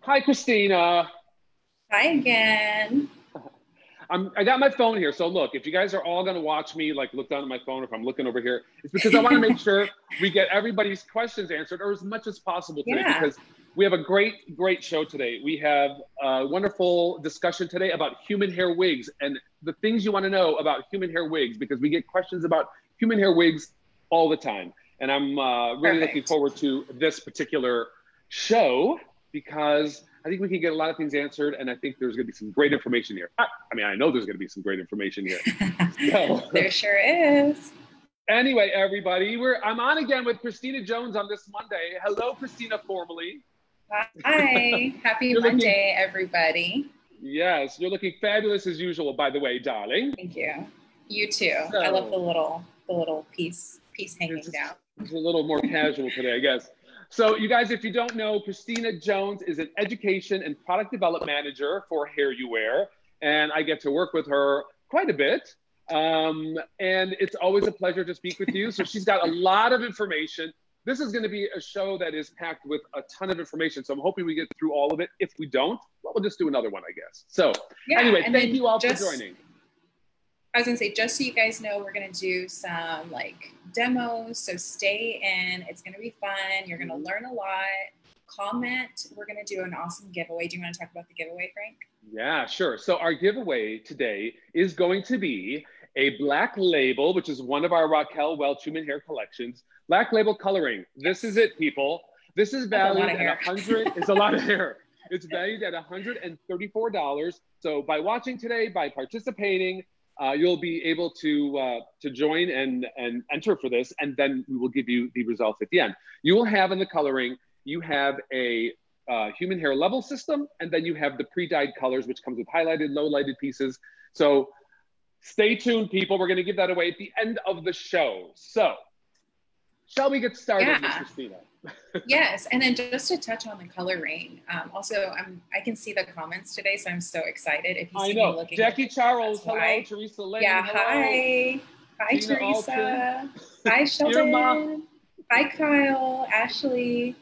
Hi, Christina. Hi again. I got my phone here. So look, if you guys are all going to watch me, like look down at my phone, if I'm looking over here, it's because I want to make sure we get everybody's questions answered or as much as possible today, Yeah. because we have a great show today. We have a wonderful discussion today about human hair wigs and the things you want to know about human hair wigs, because we get questions about human hair wigs all the time. And I'm really looking Perfect. forward to this particular show because I think we can get a lot of things answered, and I think there's going to be some great information here. I mean, I know there's going to be some great information here. So, There sure is. anyway, everybody, I'm on again with Christina Jones on this Monday. Hello, Christina, formally. Hi. Happy Monday, everybody. Yes, you're looking fabulous as usual, by the way, darling. Thank you. You too. So, I love the little piece hanging down. It's a little more casual today, I guess. So you guys, if you don't know, Christina Jones is an education and product development manager for HairUWear, and I get to work with her quite a bit. And it's always a pleasure to speak with you. So she's got a lot of information. This is going to be a show that is packed with a ton of information. So I'm hoping we get through all of it. If we don't, well, we'll just do another one, I guess. So yeah, anyway, thank you all for joining. I was gonna say, just so you guys know, we're gonna do some like demos, so stay in. It's gonna be fun. You're gonna learn a lot. Comment. We're gonna do an awesome giveaway. Do you want to talk about the giveaway, Frank? Yeah, sure. So our giveaway today is going to be a black label, which is one of our Raquel Welch human hair collections. Black label coloring. This is it, people. This is valued at $100. It's a lot of hair. It's valued at $134. So by watching today, by participating, you'll be able to join and enter for this, and then we will give you the results at the end. You will have in the coloring, you have a human hair level system, and then you have the pre-dyed colors, which comes with highlighted, low-lighted pieces. So stay tuned, people. We're going to give that away at the end of the show. So shall we get started, Miss Christina? Yes, and then just to touch on the coloring, also I can see the comments today, so I'm so excited. If you see me looking, Jackie Charles, hello, Teresa Lane, yeah, hello. Hi Teresa, hi Sheldon, hi Kyle, Ashley.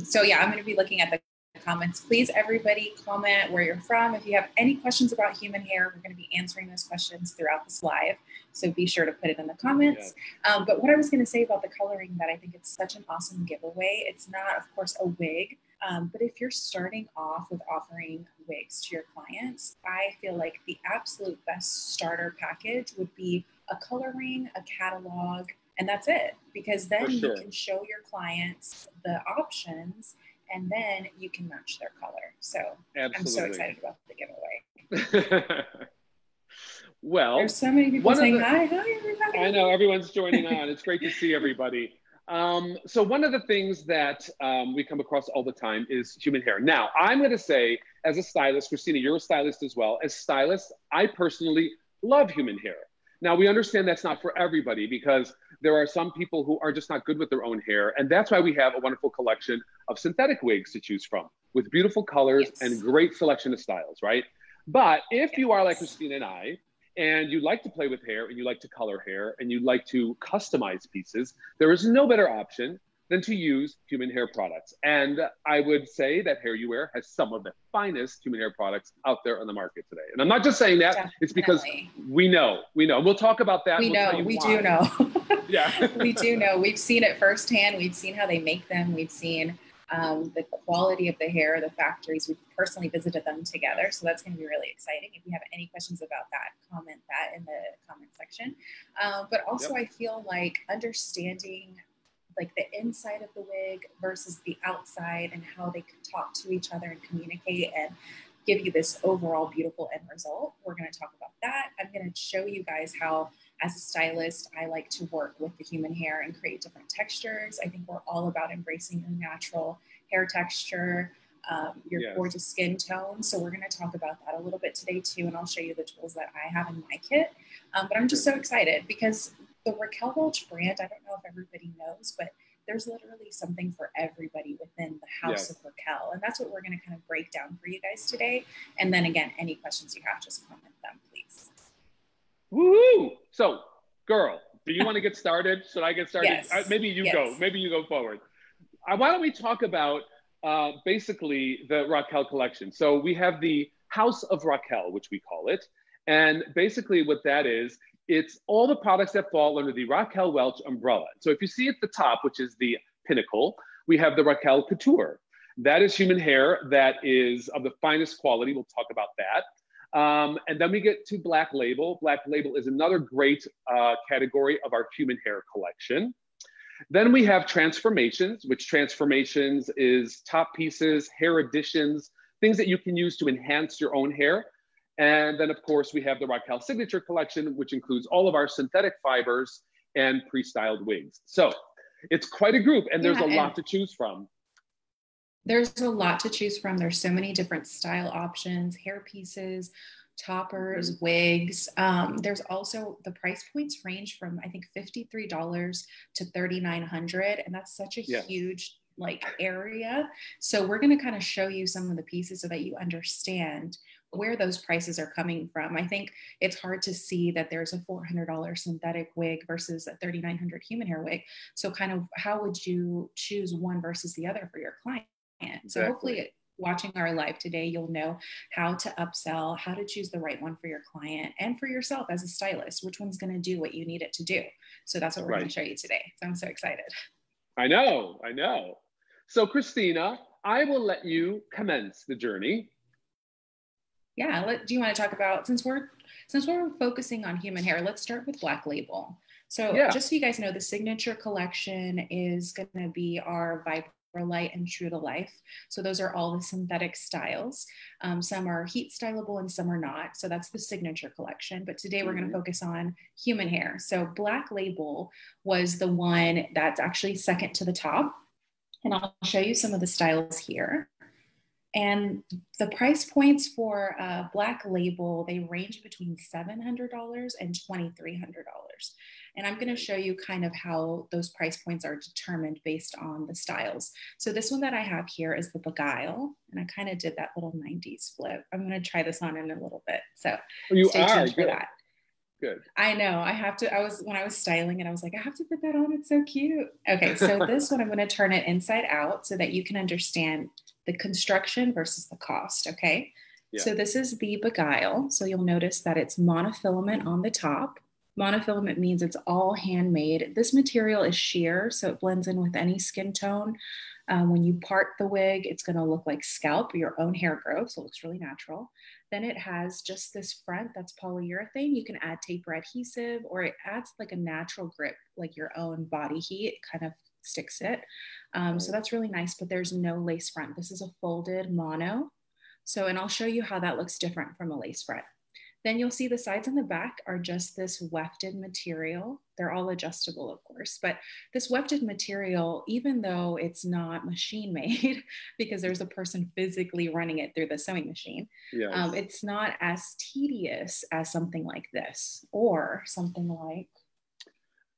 So yeah, I'm going to be looking at the comments. Please, everybody, comment where you're from. If you have any questions about human hair, we're going to be answering those questions throughout this live. So be sure to put it in the comments. Yes. But what I was going to say about the coloring, that I think it's such an awesome giveaway. It's not, of course, a wig. But if you're starting off with offering wigs to your clients, I feel like the absolute best starter package would be a coloring, a catalog, and that's it. Because then you can show your clients the options, and then you can match their color. So I'm so excited about the giveaway. Well, there's so many people saying hi everybody. I know, everyone's joining on. It's great to see everybody. So one of the things that we come across all the time is human hair. Now, I'm going to say, as a stylist, Christina, you're a stylist as well. As stylists, I personally love human hair. Now, we understand that's not for everybody, because there are some people who are just not good with their own hair. And that's why we have a wonderful collection of synthetic wigs to choose from with beautiful colors and great selection of styles, right? But if you are like Christina and I, and you like to play with hair, and you like to color hair, and you like to customize pieces, there is no better option than to use human hair products. And I would say that HairUWear has some of the finest human hair products out there on the market today. And I'm not just saying that, it's because we know. We'll talk about that. We do know. Yeah. We do know. We've seen it firsthand. We've seen how they make them. We've seen the quality of the hair, the factories. We've personally visited them together. So that's going to be really exciting. If you have any questions about that, comment that in the comment section. But also I feel like understanding like the inside of the wig versus the outside, and how they can talk to each other and communicate and give you this overall beautiful end result. We're going to talk about that. I'm going to show you guys how, as a stylist, I like to work with the human hair and create different textures. I think we're all about embracing your natural hair texture, your gorgeous skin tone. So we're going to talk about that a little bit today too. And I'll show you the tools that I have in my kit. But I'm just so excited because the Raquel Collection brand, I don't know if everybody knows, but there's literally something for everybody within the house of Raquel. And that's what we're going to kind of break down for you guys today. And then again, any questions you have, just comment them, please. Woohoo! So, girl, do you want to get started? Should I get started? Yes. Maybe you go. Maybe you go forward. Why don't we talk about basically the Raquel Collection. So we have the House of Raquel, which we call it. And basically what that is, it's all the products that fall under the Raquel Welch umbrella. So if you see at the top, which is the pinnacle, we have the Raquel Couture. That is human hair that is of the finest quality. We'll talk about that. And then we get to Black Label. Black Label is another great category of our human hair collection. Then we have Transformations, which Transformations is top pieces, hair additions, things that you can use to enhance your own hair. And then, of course, we have the Raquel Signature Collection, which includes all of our synthetic fibers and pre-styled wigs. So it's quite a group, and there's a lot to choose from. There's a lot to choose from. There's so many different style options, hair pieces, toppers, wigs. There's also, the price points range from, I think, $53 to $3,900. And that's such a huge area. So we're going to kind of show you some of the pieces so that you understand where those prices are coming from. I think it's hard to see that there's a $400 synthetic wig versus a $3,900 human hair wig. So kind of how would you choose one versus the other for your client? So hopefully watching our live today, you'll know how to upsell, how to choose the right one for your client and for yourself as a stylist, which one's going to do what you need it to do. So that's what we're going to show you today. So I'm so excited. I know. So Christina, I will let you commence the journey. Yeah. Do you want to talk about, since we're focusing on human hair, let's start with Black Label. So just so you guys know, the Signature Collection is going to be our Light and True to Life. So those are all the synthetic styles. Some are heat stylable and some are not. So that's the Signature Collection. But today we're going to focus on human hair. So Black Label was the one that's actually second to the top. And I'll show you some of the styles here. And the price points for Black Label, they range between $700 and $2,300. And I'm going to show you kind of how those price points are determined based on the styles. So this one that I have here is the Beguile. And I kind of did that little 90s flip. I'm going to try this on in a little bit. So stay tuned for that. Good. I know. When I was styling it, I was like, I have to put that on. It's so cute. Okay. So this one, I'm going to turn it inside out so that you can understand the construction versus the cost. Okay. Yeah. So this is the Beguile. So you'll notice that it's monofilament on the top. Monofilament means it's all handmade. This material is sheer, so it blends in with any skin tone. When you part the wig, it's going to look like scalp, your own hair growth, so it looks really natural. Then it has just this front that's polyurethane. You can add taper adhesive, or it adds like a natural grip, like your own body heat. It kind of sticks it. So that's really nice, but there's no lace front. This is a folded mono. So, and I'll show you how that looks different from a lace front. Then you'll see the sides and the back are just this wefted material. They're all adjustable, of course, but this wefted material, even though it's not machine made, because there's a person physically running it through the sewing machine, it's not as tedious as something like this, or something like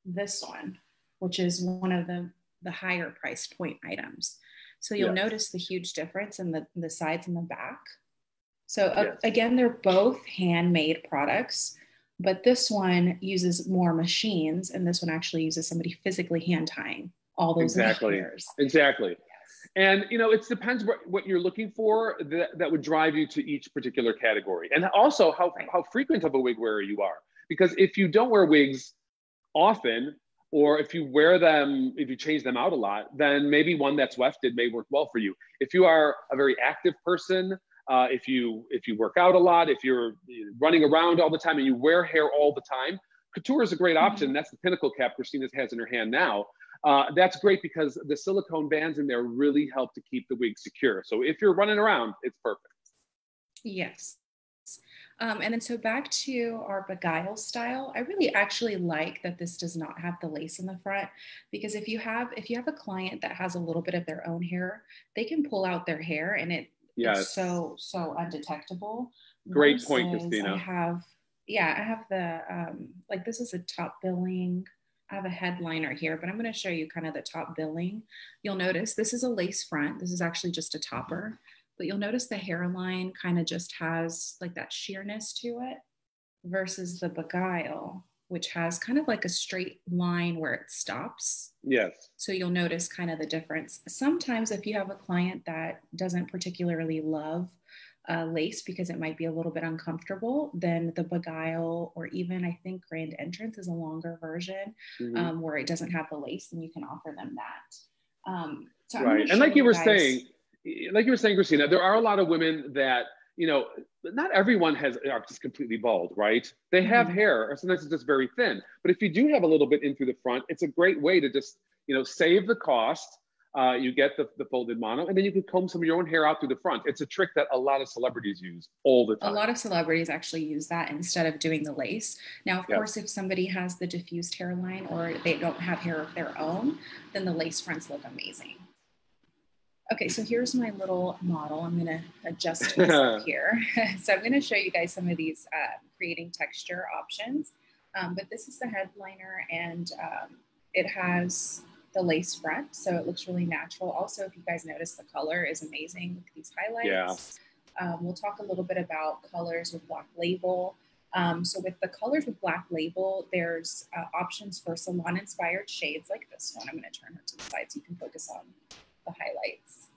this one, which is one of the higher price point items. So you'll notice the huge difference in the sides and the back. So again, they're both handmade products, but this one uses more machines, and this one actually uses somebody physically hand tying all those layers. Exactly. Yes. And it depends what you're looking for that would drive you to each particular category, and also how frequent of a wig wearer you are. Because if you don't wear wigs often, or if you wear them, if you change them out a lot, then maybe one that's wefted may work well for you. If you are a very active person, if you work out a lot, if you're running around all the time and you wear hair all the time, couture is a great option. That's the pinnacle cap Christina has in her hand now. That's great because the silicone bands in there really help to keep the wig secure. So if you're running around, it's perfect. Yes. And then so back to our Beguile style, I really actually like that this does not have the lace in the front, because if you have a client that has a little bit of their own hair, they can pull out their hair and it's so undetectable. Great point, Christina. I have the like this is a top billing. I have a headliner here, but I'm going to show you kind of the top billing. You'll notice this is a lace front. This is actually just a topper, but you'll notice the hairline kind of just has like that sheerness to it versus the Beguile. which has kind of like a straight line where it stops. Yes. So you'll notice kind of the difference. Sometimes if you have a client that doesn't particularly love lace because it might be a little bit uncomfortable, then the Beguile, or even I think Grand Entrance is a longer version where it doesn't have the lace, and you can offer them that. So right. And like you were saying, Christina, there are a lot of women that, you know, not everyone are just completely bald, right? They have hair, or sometimes it's just very thin. But if you do have a little bit in through the front, it's a great way to just, you know, save the cost. You get the folded mono, and then you can comb some of your own hair out through the front. It's a trick that a lot of celebrities use all the time. A lot of celebrities actually use that instead of doing the lace. Now, of course, if somebody has the diffused hairline or they don't have hair of their own, then the lace fronts look amazing. Okay, so here's my little model. I'm gonna adjust myself here. So I'm gonna show you guys some of these creating texture options. But this is the headliner, and it has the lace front, so it looks really natural. Also, if you guys notice, the color is amazing with these highlights. We'll talk a little bit about colors with Black Label. So with the colors with Black Label, there's options for salon-inspired shades like this one. I'm gonna turn her to the side so you can focus on the highlights.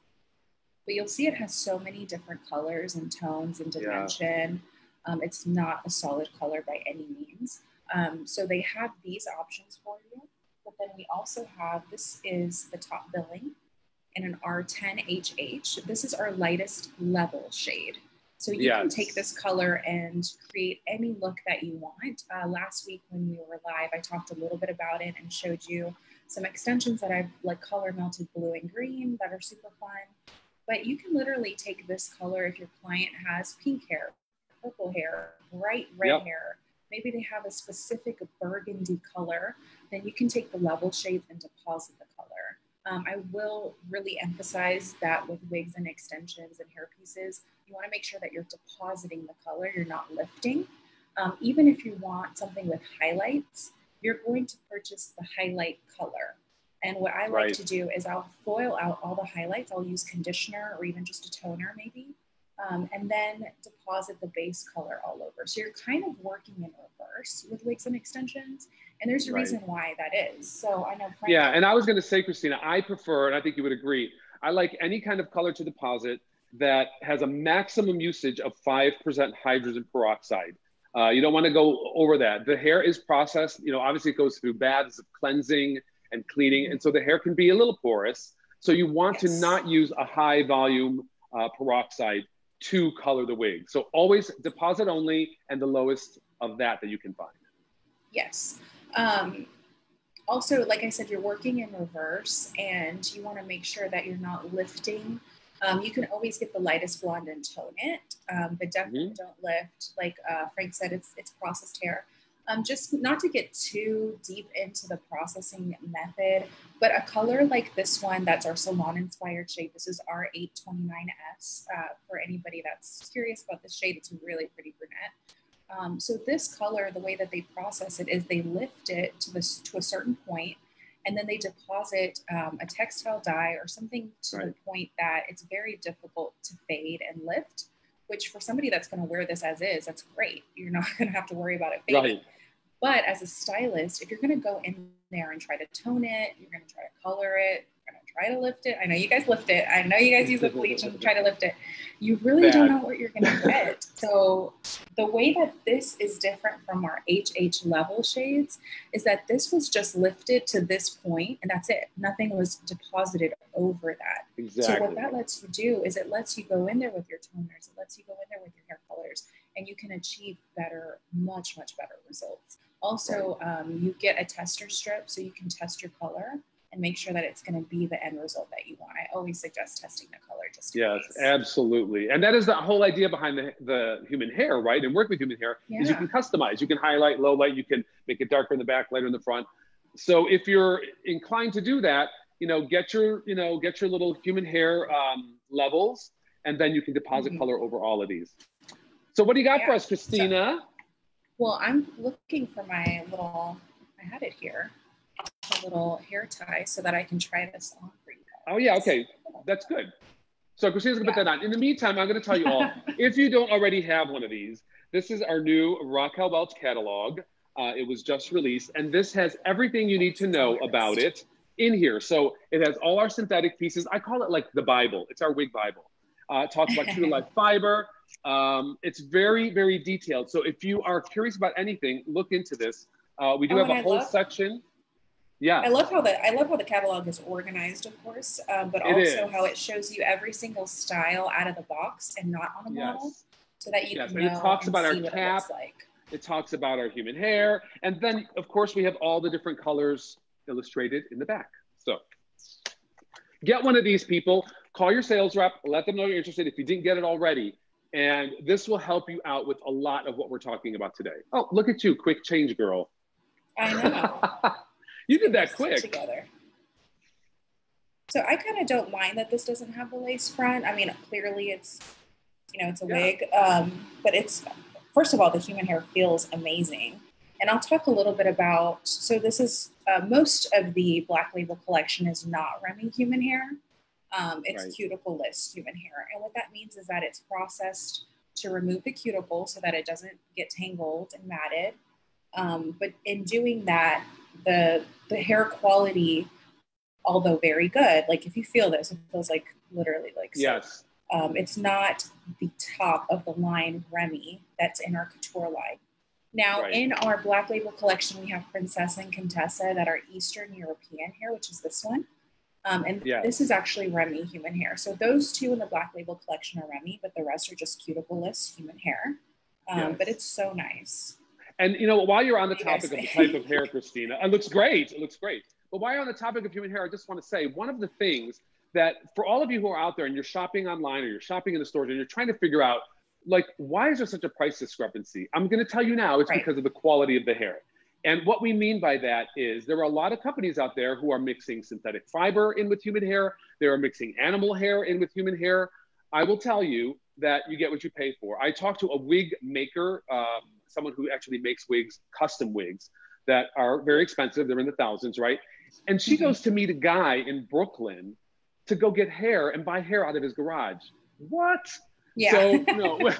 But you'll see it has so many different colors and tones and dimension. It's not a solid color by any means. So they have these options for you. But then we also have, this is the top billing in an R10HH. This is our lightest level shade. So you can take this color and create any look that you want. Last week when we were live, I talked a little bit about it and showed you some extensions that I've like color melted blue and green that are super fun. But you can literally take this color if your client has pink hair, purple hair, bright red hair, maybe they have a specific burgundy color, then you can take the level shades and deposit the color. I will really emphasize that with wigs and extensions and hair pieces, you want to make sure that you're depositing the color, you're not lifting. Even if you want something with highlights, you're going to purchase the highlight color. And what I like to do is I'll foil out all the highlights. I'll use conditioner or even just a toner maybe, and then deposit the base color all over. So you're kind of working in reverse with wigs and extensions. And there's a reason why that is. So I know. And I was going to say, Christina, I prefer, and I think you would agree, I like any kind of color to deposit that has a maximum usage of 5% hydrogen peroxide. You don't want to go over that. The hair is processed, you know, obviously it goes through baths of cleansing and cleaning. And so the hair can be a little porous. So you want to not use a high volume peroxide to color the wig. So always deposit only, and the lowest of that you can find. Yes. Also, like I said, you're working in reverse and you want to make sure that you're not lifting. You can always get the lightest blonde and tone it, but definitely don't lift. Like Frank said, it's processed hair. Just not to get too deep into the processing method, but a color like this one, that's our salon-inspired shade. This is R829S. For anybody that's curious about this shade, it's a really pretty brunette. So this color, the way that they process it is they lift it to a certain point, and then they deposit a textile dye or something to the point that it's very difficult to fade and lift, which for somebody that's going to wear this as is, that's great. You're not going to have to worry about it fading. But as a stylist, if you're going to go in there and try to tone it, you're going to try to color it, you're going to try to lift it. I know you guys lift it. I know you guys use the bleach and try to lift it. You really don't know what you're going to get. So the way that this is different from our HH level shades is that this was just lifted to this point and that's it. Nothing was deposited over that. Exactly. So what that lets you do is it lets you go in there with your toners. It lets you go in there with your hair colors, and you can achieve better, much, much better results. Also, you get a tester strip so you can test your color and make sure that it's going to be the end result that you want. I always suggest testing the color just in case. Absolutely. And that is the whole idea behind the human hair, right? And work with human hair is you can customize. You can highlight, low light, you can make it darker in the back, lighter in the front. So if you're inclined to do that, you know, get your little human hair levels, and then you can deposit color over all of these. So what do you got for us, Christina? Well, I'm looking for my little, I had it here, a little hair tie so that I can try this on for you guys. Oh yeah, okay, that's good. So Christina's gonna put that on. In the meantime, I'm gonna tell you all, if you don't already have one of these, this is our new Raquel Welch catalog. It was just released, and this has everything you need to know about it in here. So it has all our synthetic pieces. I call it like the Bible. It's our Wig Bible. It talks about true to life fiber. It's very, very detailed. So if you are curious about anything, look into this. We do have a whole section. Yeah. I love how the catalog is organized, of course, but also how it shows you every single style out of the box and not on a model, so that you can know and it talks about our what cap. it looks like. It talks about our human hair, and then of course we have all the different colors illustrated in the back. So get one of these, people. Call your sales rep. Let them know you're interested if you didn't get it already. And this will help you out with a lot of what we're talking about today. Oh, look at you, quick change girl. I know. You did that quick. Together. So I kind of don't mind that this doesn't have the lace front. I mean, clearly it's, you know, it's a wig, but it's, first of all, the human hair feels amazing. And I'll talk a little bit about, so this is, most of the Black Label collection is not Remy human hair. It's cuticle-less human hair. And what that means is that it's processed to remove the cuticle so that it doesn't get tangled and matted. But in doing that, the hair quality, although very good, like if you feel this, it feels like literally like silk. Yes. It's not the top of the line Remy that's in our couture line. Now, in our Black Label collection, we have Princessa and Contessa that are Eastern European hair, which is this one. And this is actually Remy human hair. So those two in the Black Label collection are Remy, but the rest are just cuticle-less human hair. But it's so nice. And you know, while you're on the topic of the type of hair, Christina, it looks great. It looks great. But while you're on the topic of human hair, I just want to say one of the things that for all of you who are out there and you're shopping online or you're shopping in the stores and you're trying to figure out, like, why is there such a price discrepancy? I'm going to tell you now, it's because of the quality of the hair. And what we mean by that is there are a lot of companies out there who are mixing synthetic fiber in with human hair. They are mixing animal hair in with human hair. I will tell you that you get what you pay for. I talked to a wig maker, someone who actually makes wigs, custom wigs that are very expensive. They're in the thousands, right? And she goes to meet a guy in Brooklyn to go get hair and buy hair out of his garage. What? Yeah. So no,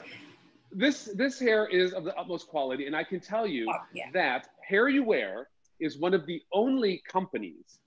this hair is of the utmost quality. And I can tell you that HairUWear is one of the only companies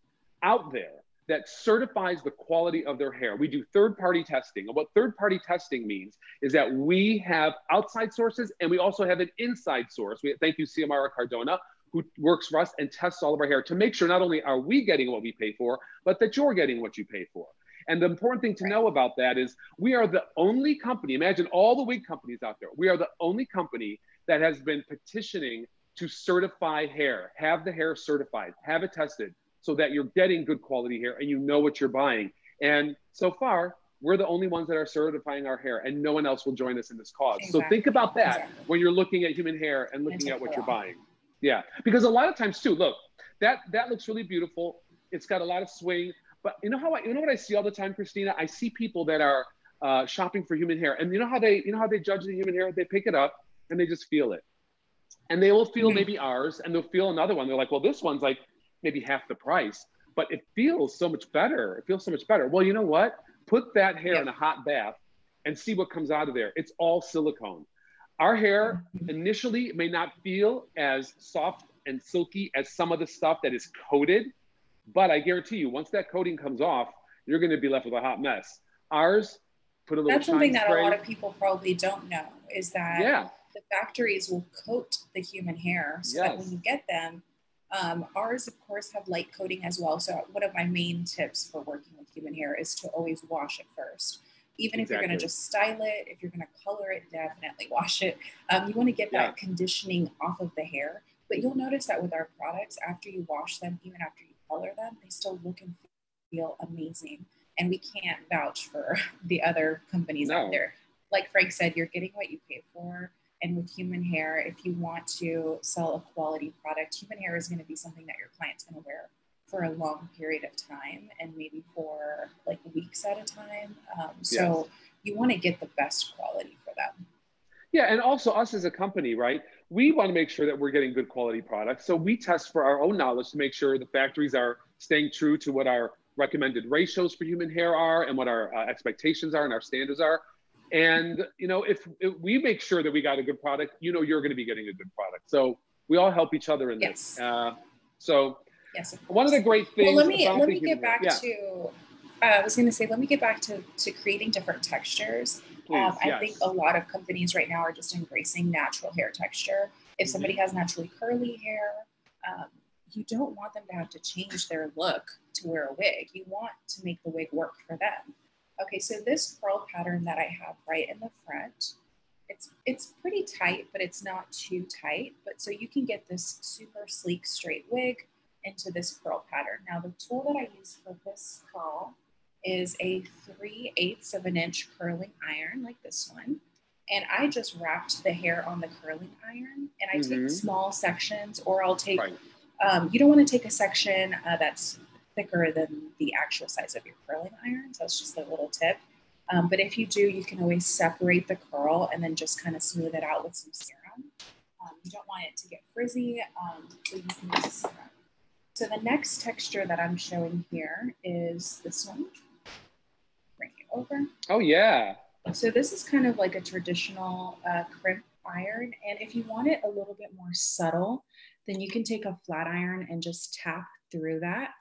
out there that certifies the quality of their hair. We do third-party testing. And what third-party testing means is that we have outside sources and we also have an inside source. Thank you, Xiomara Cardona, who works for us and tests all of our hair to make sure not only are we getting what we pay for, but that you're getting what you pay for. And the important thing to know about that is we are the only company, imagine all the wig companies out there, we are the only company that has been petitioning to certify hair, have the hair certified, have it tested, so that you're getting good quality hair and you know what you're buying. And so far, we're the only ones that are certifying our hair and no one else will join us in this cause. So think about that when you're looking at human hair and looking at what you're buying. Yeah, because a lot of times too, look, that looks really beautiful. It's got a lot of swing, but you know what I see all the time, Christina? I see people that are shopping for human hair, and you know how they judge the human hair? They pick it up and they just feel it. And they will feel maybe ours and they'll feel another one. They're like, well, this one's like maybe half the price, but it feels so much better. It feels so much better. Well, you know what? Put that hair in a hot bath and see what comes out of there. It's all silicone. Our hair initially may not feel as soft and silky as some of the stuff that is coated, but I guarantee you, once that coating comes off, you're going to be left with a hot mess. Ours, put a little That's something that spray. A lot of people probably don't know, is that the factories will coat the human hair so that when you get them, ours, of course, have light coating as well. So one of my main tips for working with human hair is to always wash it first. Even if you're going to just style it, if you're going to color it, definitely wash it. You want to get that conditioning off of the hair. But you'll notice that with our products, after you wash them, even after you color them, they still look and feel amazing. And we can't vouch for the other companies out there. Like Frank said, you're getting what you pay for. And with human hair, if you want to sell a quality product, human hair is going to be something that your client's going to wear for a long period of time and maybe for like weeks at a time. So you want to get the best quality for them. Yeah, and also us as a company, right? We want to make sure that we're getting good quality products. So we test for our own knowledge to make sure the factories are staying true to what our recommended ratios for human hair are and what our expectations are and our standards are. And, you know, if we make sure that we got a good product, you know, you're going to be getting a good product. So We all help each other in this. So yes, one of the great things. Well, let me get back to. I was going to say, let me get back to creating different textures. Please, I think a lot of companies right now are just embracing natural hair texture. If somebody has naturally curly hair, you don't want them to have to change their look to wear a wig. You want to make the wig work for them. Okay, so this curl pattern that I have right in the front, it's pretty tight, but it's not too tight. But so you can get this super sleek straight wig into this curl pattern. Now the tool that I use for this curl is a 3/8 of an inch curling iron like this one. And I just wrapped the hair on the curling iron, and I take small sections, or I'll take, you don't want to take a section that's thicker than the actual size of your curling iron. So that's just a little tip. But if you do, you can always separate the curl and then just kind of smooth it out with some serum. You don't want it to get frizzy, so you can use serum. So the next texture that I'm showing here is this one. Bring it over. Oh, yeah. So this is kind of like a traditional crimp iron. And if you want it a little bit more subtle, then you can take a flat iron and just tap through that.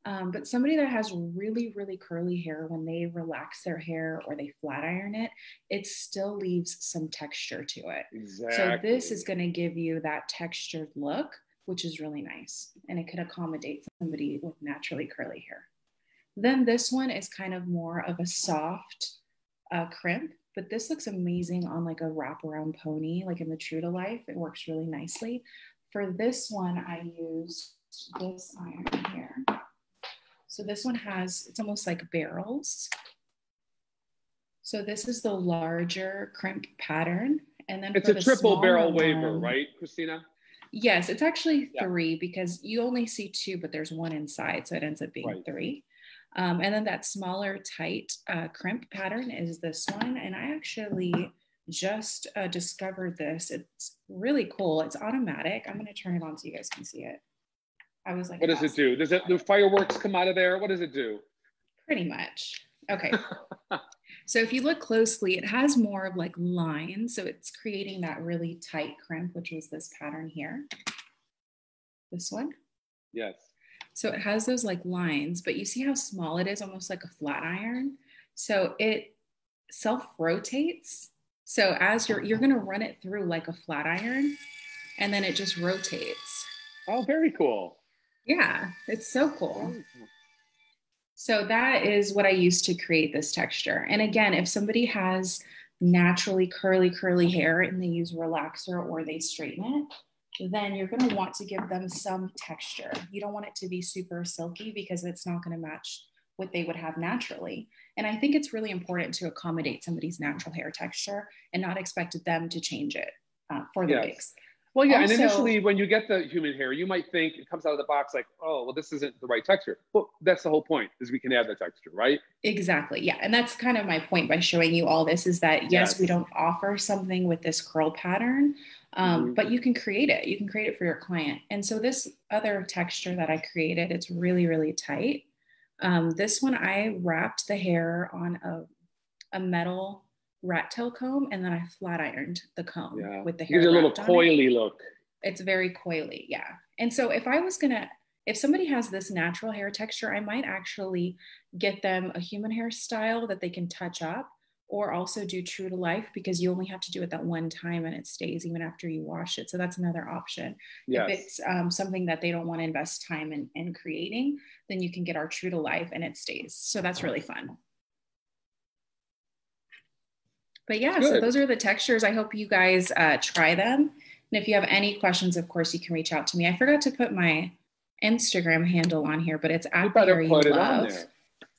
But somebody that has really, really curly hair, when they relax their hair or they flat iron it, it still leaves some texture to it. Exactly. So this is going to give you that textured look, which is really nice. And it could accommodate somebody with naturally curly hair. Then this one is kind of more of a soft crimp, but this looks amazing on like a wraparound pony, like in the True to Life. It works really nicely. For this one, I used this iron here. So this one it's almost like barrels. So this is the larger crimp pattern. And then it's a triple barrel waver, right, Christina? Yes, it's actually 3 because you only see 2, but there's 1 inside. So it ends up being 3. And then that smaller, tight crimp pattern is this one. And I actually just discovered this. It's really cool. It's automatic. I'm going to turn it on so you guys can see it. I was like, what does it do? Do fireworks come out of there? What does it do? Pretty much. Okay. So if you look closely, it has more of like lines. So it's creating that really tight crimp, which was this pattern here. This one. Yes. So it has those like lines, but you see how small it is, almost like a flat iron. So it self-rotates. So as you're going to run it through like a flat iron, and then it just rotates. Oh, very cool. Yeah, it's so cool. So that is what I use to create this texture. And again, if somebody has naturally curly hair and they use relaxer or they straighten it, then you're going to want to give them some texture. You don't want it to be super silky because it's not going to match what they would have naturally. And I think it's really important to accommodate somebody's natural hair texture and not expect them to change it for the wigs. Well, yeah, also, and initially when you get the human hair, you might think it comes out of the box like, oh, well, this isn't the right texture. Well, that's the whole point, is we can add the texture, right? Exactly, yeah. And that's kind of my point by showing you all this, is that, yes, we don't offer something with this curl pattern, but you can create it. You can create it for your client. And so this other texture that I created, it's really, really tight. This one, I wrapped the hair on a metal rat tail comb, and then I flat ironed the comb with the hair. Gives you a little coily look. It's very coily, yeah. And so if somebody has this natural hair texture, I might actually get them a human hair style that they can touch up, or also do True to Life, because you only have to do it that one time and it stays even after you wash it. So that's another option. Yes. If it's something that they don't want to invest time in creating, then you can get our True to Life and it stays. So that's really fun. But yeah, so those are the textures. I hope you guys try them. And if you have any questions, of course, you can reach out to me. I forgot to put my Instagram handle on here, but it's at the Hair You Love.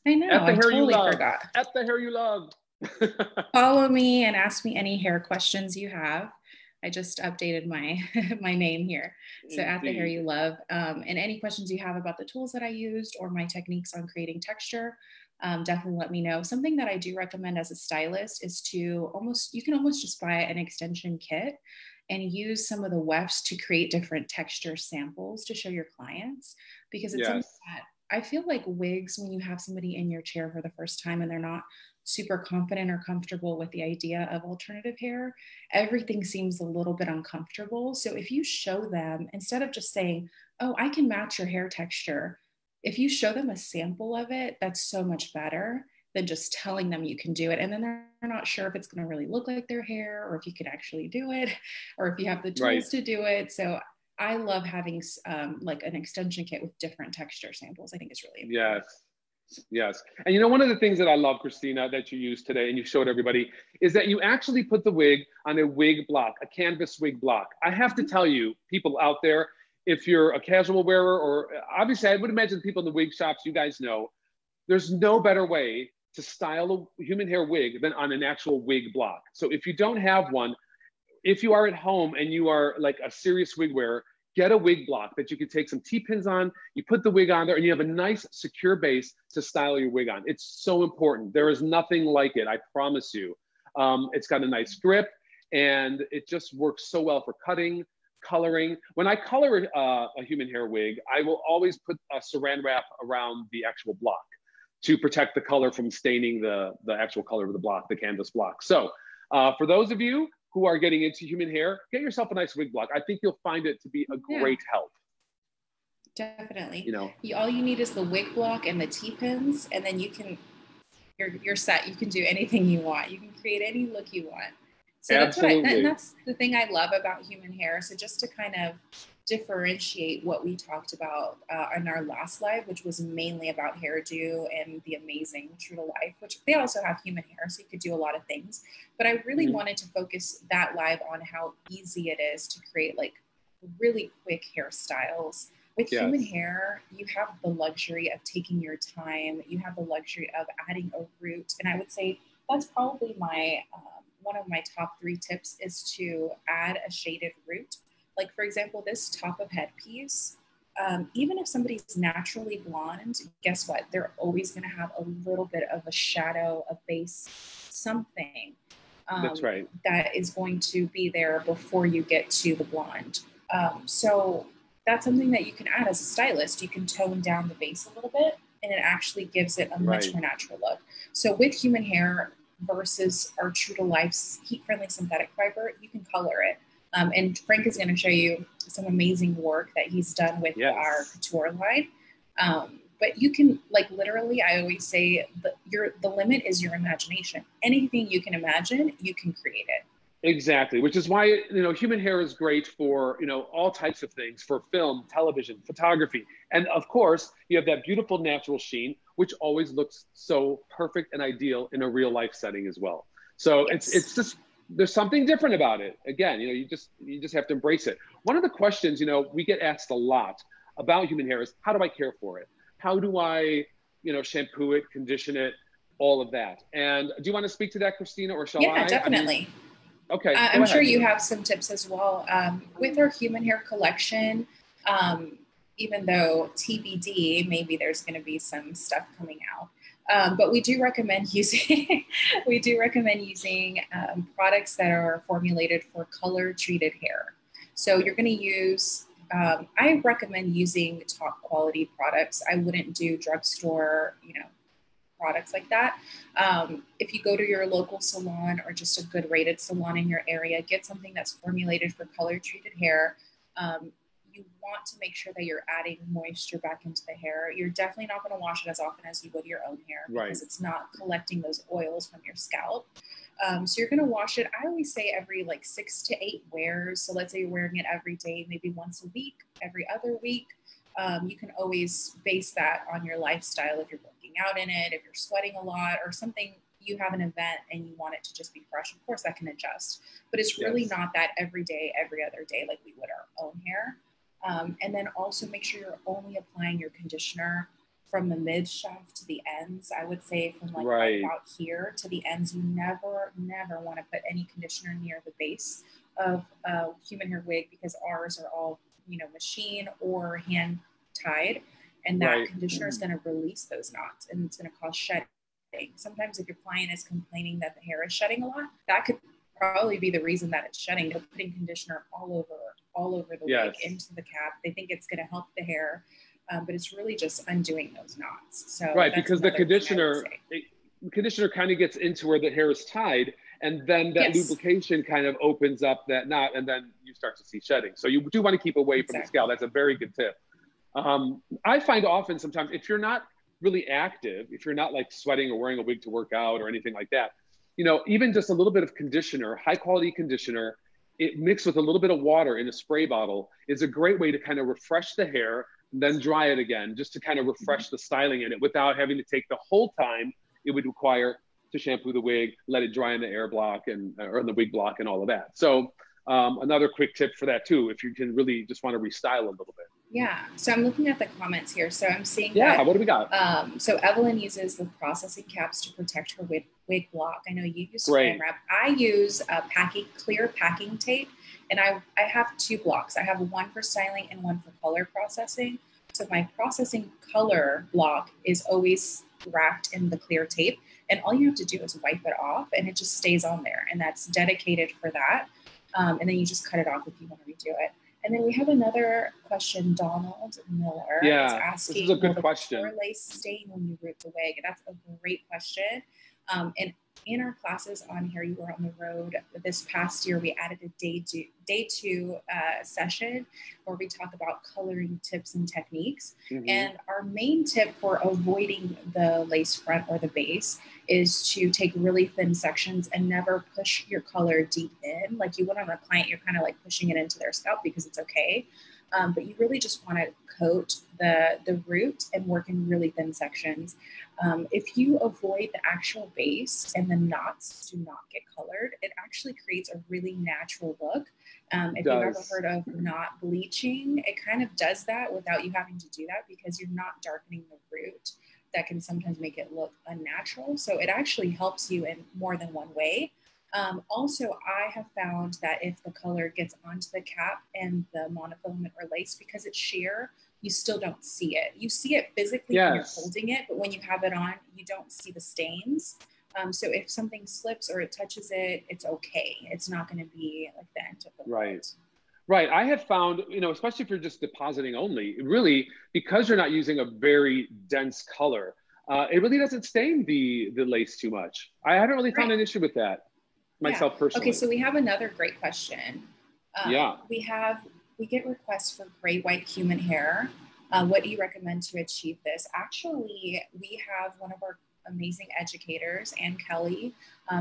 I know, I totally forgot. At the Hair You Love. Follow me and ask me any hair questions you have. I just updated my my name here. So at the Hair You Love. And any questions you have about the tools that I used or my techniques on creating texture, definitely let me know. Something that I do recommend as a stylist is you can almost just buy an extension kit and use some of the wefts to create different texture samples to show your clients, because it's something that I feel like wigs, when you have somebody in your chair for the first time and they're not super confident or comfortable with the idea of alternative hair, everything seems a little bit uncomfortable. So if you show them, instead of just saying, oh, I can match your hair texture, if you show them a sample of it, that's so much better than just telling them you can do it. And then they're not sure if it's going to really look like their hair, or if you can actually do it, or if you have the tools to do it. So I love having like an extension kit with different texture samples. I think it's really important. Yes. And you know, one of the things that I love, Christina, that you used today and you showed everybody is that you actually put the wig on a wig block, a canvas wig block. I have to tell you, people out there, if you're a casual wearer, or obviously I would imagine people in the wig shops, you guys know, there's no better way to style a human hair wig than on an actual wig block. So if you don't have one, if you are at home and you are like a serious wig wearer, get a wig block that you can take some T-pins on, you put the wig on there, and you have a nice secure base to style your wig on. It's so important. There is nothing like it, I promise you. It's got a nice grip, and it just works so well for cutting, coloring. When I color a human hair wig, I will always put a saran wrap around the actual block to protect the color from staining the actual color of the block, the canvas block. So for those of you who are getting into human hair, get yourself a nice wig block. I think you'll find it to be a great help. Definitely. You know, all you need is the wig block and the T-pins, and then you're set. You can do anything you want. You can create any look you want. So absolutely. that's the thing I love about human hair. So just to kind of differentiate what we talked about in our last live, which was mainly about hairdo and the amazing True to Life, which they also have human hair, so you could do a lot of things. But I really wanted to focus that live on how easy it is to create like really quick hairstyles. With human hair, you have the luxury of taking your time. You have the luxury of adding a root. And I would say that's probably my one of my top 3 tips is to add a shaded root. Like, for example, this top of head piece, even if somebody's naturally blonde, guess what? They're always going to have a little bit of a shadow, a base, something that's right, that is going to be there before you get to the blonde. So that's something that you can add as a stylist. You can tone down the base a little bit, and it actually gives it a much more natural look. So with human hair versus our True to Life's heat-friendly synthetic fiber, you can color it. And Frank is going to show you some amazing work that he's done with our couture line. But you can, like, literally, I always say the limit is your imagination. Anything you can imagine, you can create it. Exactly, which is why, you know, human hair is great for, you know, all types of things, for film, television, photography. And of course, you have that beautiful natural sheen, which always looks so perfect and ideal in a real life setting as well. So it's just, there's something different about it. Again, you know, you just have to embrace it. One of the questions, you know, we get asked a lot about human hair is, how do I care for it? How do I, you know, shampoo it, condition it, all of that? And do you want to speak to that, Christina, or shall I? Yeah, definitely. I mean, okay. I'm sure you have some tips as well. With our human hair collection, even though TBD, maybe there's going to be some stuff coming out. But we do recommend using products that are formulated for color treated hair. So you're going to use, I recommend using top quality products. I wouldn't do drugstore, you know, products like that. If you go to your local salon or just a good rated salon in your area, get something that's formulated for color treated hair. You want to make sure that you're adding moisture back into the hair. You're definitely not going to wash it as often as you would your own hair because it's not collecting those oils from your scalp. So you're going to wash it, I always say every like 6 to 8 wears. So let's say you're wearing it every day, maybe once a week, every other week. You can always base that on your lifestyle. If you're working out in it, if you're sweating a lot or something, you have an event and you want it to just be fresh, of course that can adjust, but it's really not that every day, every other day, like we would our own hair. And then also make sure you're only applying your conditioner from the mid shaft to the ends. I would say from like right about here to the ends. You never want to put any conditioner near the base of a human hair wig because ours are all, you know, machine or hand tied, and that conditioner is going to release those knots and it's going to cause shedding. Sometimes if your client is complaining that the hair is shedding a lot, that could probably be the reason that it's shedding. They're putting conditioner all over the wig into the cap. They think it's going to help the hair, but it's really just undoing those knots. So because the conditioner, conditioner kind of gets into where the hair is tied, and then that lubrication kind of opens up that knot, and then you start to see shedding. So you do want to keep away from the scalp. That's a very good tip. I find often sometimes if you're not really active, if you're not like sweating or wearing a wig to work out or anything like that, you know, even just a little bit of conditioner, high quality conditioner, it mixed with a little bit of water in a spray bottle is a great way to kind of refresh the hair and then dry it again, just to kind of refresh the styling in it without having to take the whole time it would require to shampoo the wig, let it dry in the air block and or in the wig block and all of that. So another quick tip for that too, if you can really just want to restyle a little bit. Yeah, so I'm looking at the comments here. So I'm seeing that, what do we got? So Evelyn uses the processing caps to protect her wig block. I know you use Saran Wrap. I use clear packing tape, and I have 2 blocks. I have one for styling and one for color processing. So my processing color block is always wrapped in the clear tape, and all you have to do is wipe it off, and it just stays on there, and that's dedicated for that. And then you just cut it off if you want to redo it. And then we have another question. Donald Miller is asking, this is a good question. Will lace stain when you root the wig? That's a great question. And in our classes on HairUWear on the Road this past year, we added a day two session where we talk about coloring tips and techniques. And our main tip for avoiding the lace front or the base is to take really thin sections and never push your color deep in. Like you would on a client, you're kind of like pushing it into their scalp because it's okay. But you really just want to coat the root and work in really thin sections. If you avoid the actual base and the knots do not get colored, it actually creates a really natural look. If you've ever heard of knot bleaching, it kind of does that without you having to do that because you're not darkening the root. That can sometimes make it look unnatural. So it actually helps you in more than one way. Also, I have found that if the color gets onto the cap and the monofilament or lace, because it's sheer, you still don't see it. You see it physically when you're holding it, but when you have it on, you don't see the stains. So if something slips or it touches it, it's okay. It's not going to be like the end of the world. Right. I have found, you know, especially if you're just depositing only, really, because you're not using a very dense color, it really doesn't stain the lace too much. I haven't really found an issue with that myself personally. Okay, so we have another great question. We get requests for gray white human hair. What do you recommend to achieve this? Actually, we have one of our amazing educators, Ann Kelly.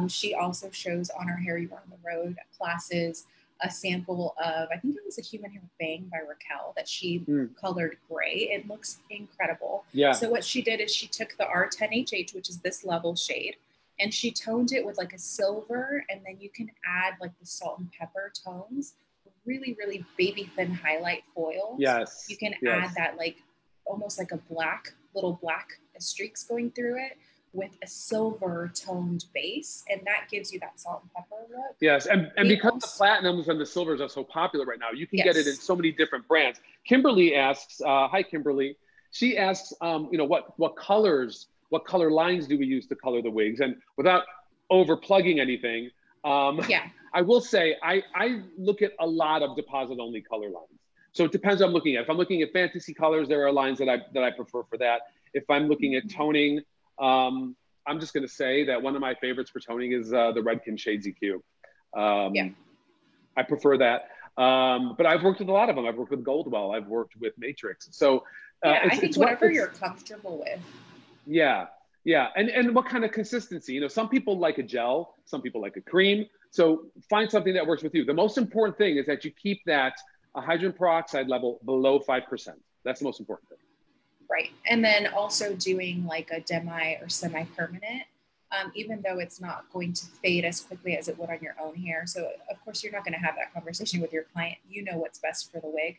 She also shows on our HairUWear on the Road classes a sample of, I think it was a human hair bang by Raquel that she colored gray. It looks incredible. So what she did is she took the R10HH, which is this level shade, and she toned it with like a silver, and then you can add like the salt and pepper tones, really, really baby thin highlight foil. You can add that like almost like a little black streaks going through it with a silver toned base, and that gives you that salt and pepper look. And because the platinums and the silvers are so popular right now, you can get it in so many different brands. Kimberly asks, hi Kimberly, she asks, you know, what color lines do we use to color the wigs? And without over plugging anything, I will say I look at a lot of deposit only color lines. So it depends what I'm looking at. If I'm looking at fantasy colors, there are lines that I prefer for that. If I'm looking at toning, I'm just going to say that one of my favorites for toning is the Redken Shades EQ. I prefer that. But I've worked with a lot of them. I've worked with Goldwell. I've worked with Matrix. So I think whatever you're comfortable with. And what kind of consistency? You know, some people like a gel, some people like a cream. So find something that works with you. The most important thing is that you keep that hydrogen peroxide level below 5%. That's the most important thing. Right. And then also doing like a demi or semi-permanent, even though it's not going to fade as quickly as it would on your own hair. So of course you're not going to have that conversation with your client. You know what's best for the wig,